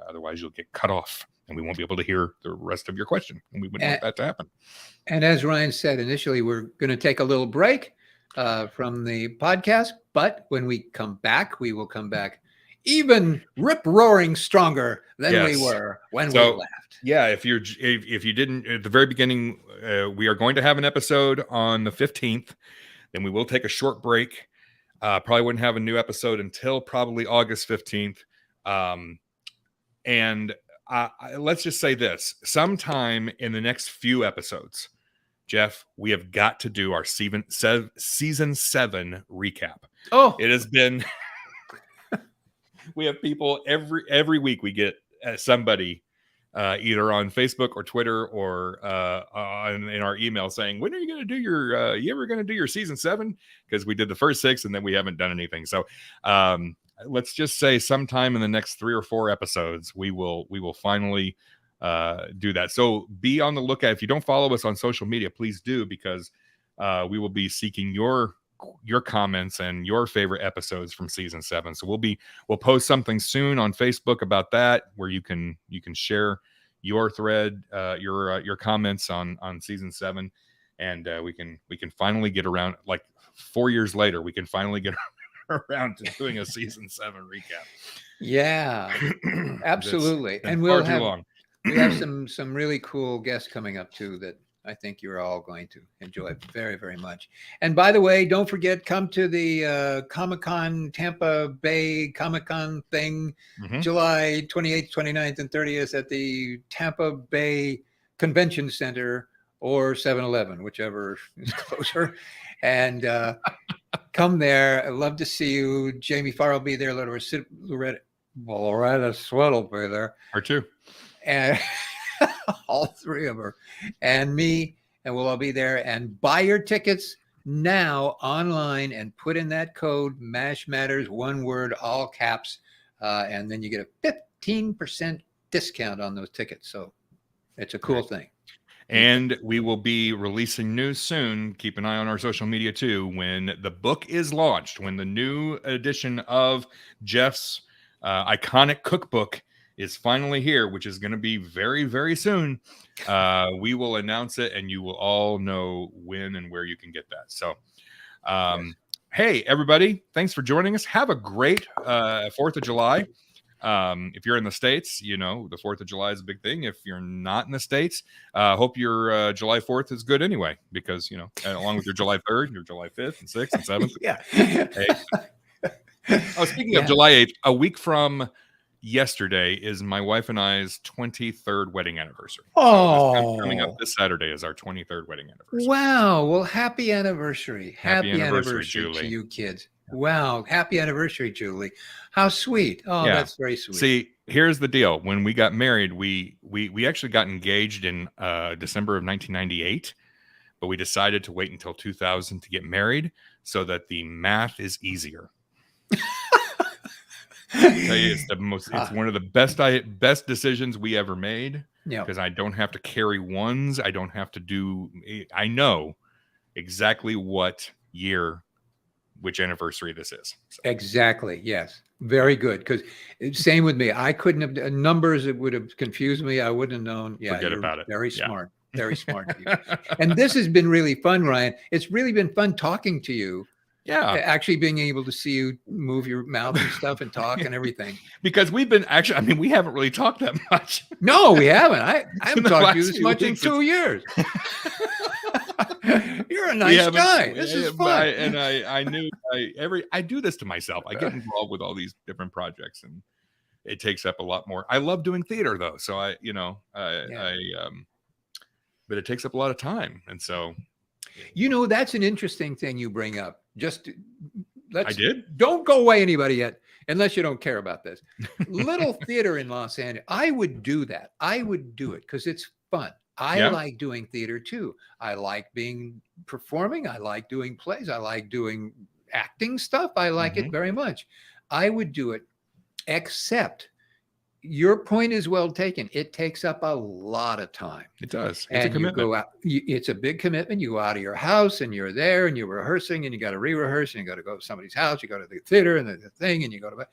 Otherwise you'll get cut off and we won't be able to hear the rest of your question, and we wouldn't want that to happen. And as Ryan said initially, we're going to take a little break from the podcast, but when we come back, we will come back even rip-roaring stronger than we were when we left. Yeah, if you didn't at the very beginning, we are going to have an episode on the 15th. Then we will take a short break. Probably wouldn't have a new episode until probably August 15th. And let's just say this: sometime in the next few episodes, Jeff, we have got to do our season 7 recap. Oh, it has been. We have people every week. We get somebody either on Facebook or Twitter or in our email saying, when are you going to do your, you ever going to do your season 7? Because we did the first 6 and then we haven't done anything. So let's just say sometime in the next 3 or 4 episodes, we will finally do that. So be on the lookout. If you don't follow us on social media, please do, because we will be seeking your comments and your favorite episodes from season 7. So we'll post something soon on Facebook about that, where you can share your thread, your comments on season 7, and we can finally get around, like 4 years later, we can finally get around to doing a season 7 recap. Yeah, absolutely. And we have some really cool guests coming up too that I think you're all going to enjoy very, very much. And by the way, don't forget, come to the Comic-Con, Tampa Bay Comic-Con thing, July 28th, 29th, and 30th at the Tampa Bay Convention Center or 7-Eleven, whichever is closer. And come there. I'd love to see you. Jamie Farr will be there. Loretta Sweat will be there. Or 2. And all 3 of her and me, and we'll all be there. And buy your tickets now online and put in that code MASH Matters, one word, all caps, and then you get a 15% discount on those tickets. So it's a cool thing. And we will be releasing news soon. Keep an eye on our social media too, when the book is launched, when the new edition of Jeff's iconic cookbook is finally here, which is going to be very, very soon. We will announce it, and you will all know when and where you can get that. So, hey, everybody, thanks for joining us. Have a great 4th of July. If you're in the States, the 4th of July is a big thing. If you're not in the States, hope your July 4th is good anyway, because, along with your July 3rd, your July 5th and 6th and 7th. Yeah. Hey. Speaking of July 8th, a week from yesterday is my wife and I's 23rd wedding anniversary. So coming up this Saturday is our 23rd wedding anniversary. Wow. Well, happy anniversary. Happy anniversary Julie. To you kids. Wow. Happy anniversary, Julie. How sweet. Oh, yeah. That's very sweet. See, here's the deal. When we got married, we actually got engaged in December of 1998, but we decided to wait until 2000 to get married so that the math is easier. I tell you, it's one of the best decisions we ever made, because I don't have to carry ones. I don't have to do, I know exactly what year, which anniversary this is. So. Exactly. Yes. Very good. Because same with me. I couldn't have numbers. It would have confused me. I wouldn't have known. Yeah. Forget about it. Very smart. Very smart. And this has been really fun, Ryan. It's really been fun talking to you. Yeah. Actually being able to see you move your mouth and stuff and talk and everything. Because we haven't really talked that much. No, we haven't. I haven't talked to you this much in 2 years. You're a nice guy. This is fun. I do this to myself. I get involved with all these different projects, and it takes up a lot more. I love doing theater though. So but it takes up a lot of time. And so, that's an interesting thing you bring up. Don't go away, anybody, yet, unless you don't care about this. Little theater in Los Angeles. I would do that. I would do it because it's fun. I like doing theater too. I like performing. I like doing plays. I like doing acting stuff. I like it very much. I would do it, except your point is well taken. It takes up a lot of time. It does. It's a commitment. You go out, it's a big commitment. You go out of your house and you're there and you're rehearsing and you got to re-rehearse and you got to go to somebody's house. You go to the theater and the thing and you go to.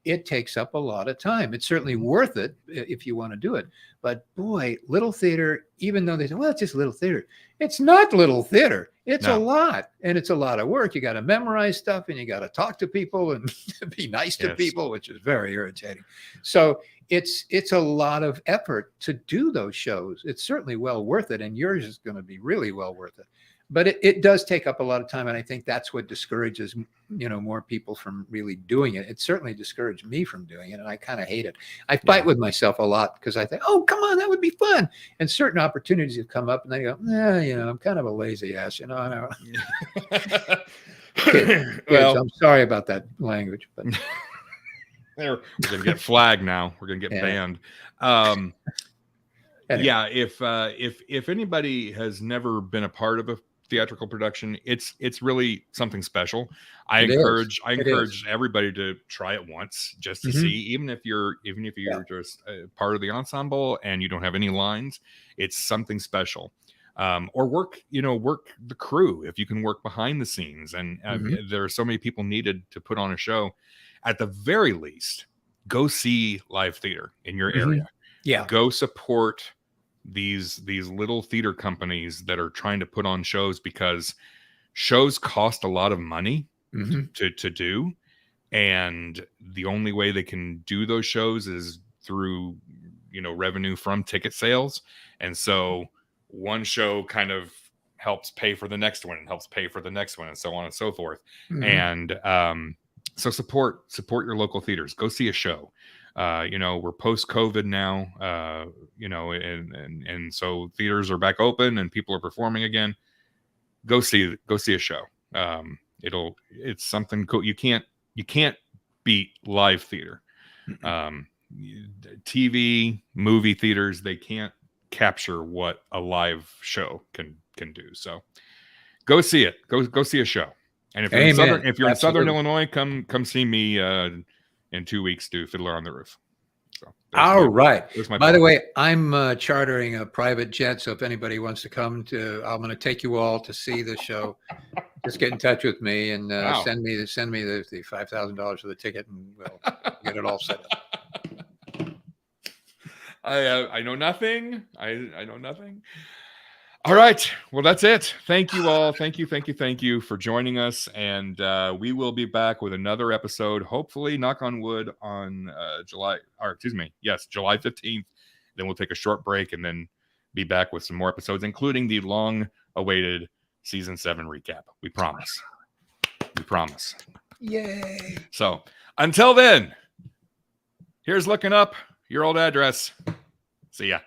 It takes up a lot of time. It's certainly worth it if you want to do it. But boy, little theater, even though they say, well, it's just little theater. It's not little theater. It's a lot. And it's a lot of work. You got to memorize stuff and you got to talk to people and be nice to people, which is very irritating. So it's a lot of effort to do those shows. It's certainly well worth it. And yours is going to be really well worth it. But it does take up a lot of time. And I think that's what discourages, more people from really doing it. It certainly discouraged me from doing it. And I kind of hate it. I fight with myself a lot because I think, oh, come on, that would be fun. And certain opportunities have come up and then you go, I'm kind of a lazy ass, I know. Well, I'm sorry about that language, but we're going to get flagged now. We're going to get banned. Anyway. Yeah, if anybody has never been a part of a theatrical production, it's really something special. I encourage everybody to try it once just to see, even if you're just part of the ensemble and you don't have any lines, it's something special. Or work the crew if you can work behind the scenes, and there are so many people needed to put on a show. At the very least, go see live theater in your area. Yeah, go support these little theater companies that are trying to put on shows, because shows cost a lot of money to do, and the only way they can do those shows is through revenue from ticket sales. And so one show kind of helps pay for the next one and helps pay for the next one, and so on and so forth. And so support your local theaters. Go see a show. We're post-COVID now, and so theaters are back open and people are performing again. Go see a show. It's something cool. You can't beat live theater. TV, movie theaters, they can't capture what a live show can do. So go see it. Go see a show. And if you're in Southern Illinois, come see me in 2 weeks to Fiddler on the Roof. So all right. By the way, I'm chartering a private jet, so if anybody wants to come I'm going to take you all to see the show. Just get in touch with me and send me the $5,000 for the ticket, and we'll get it all set up. I know nothing. I know nothing. All right. Well, that's it. Thank you all. Thank you for joining us. And we will be back with another episode, hopefully, knock on wood, on July 15th. Then we'll take a short break and then be back with some more episodes, including the long-awaited season 7 recap. We promise. Yay. So until then, here's looking up your old address. See ya.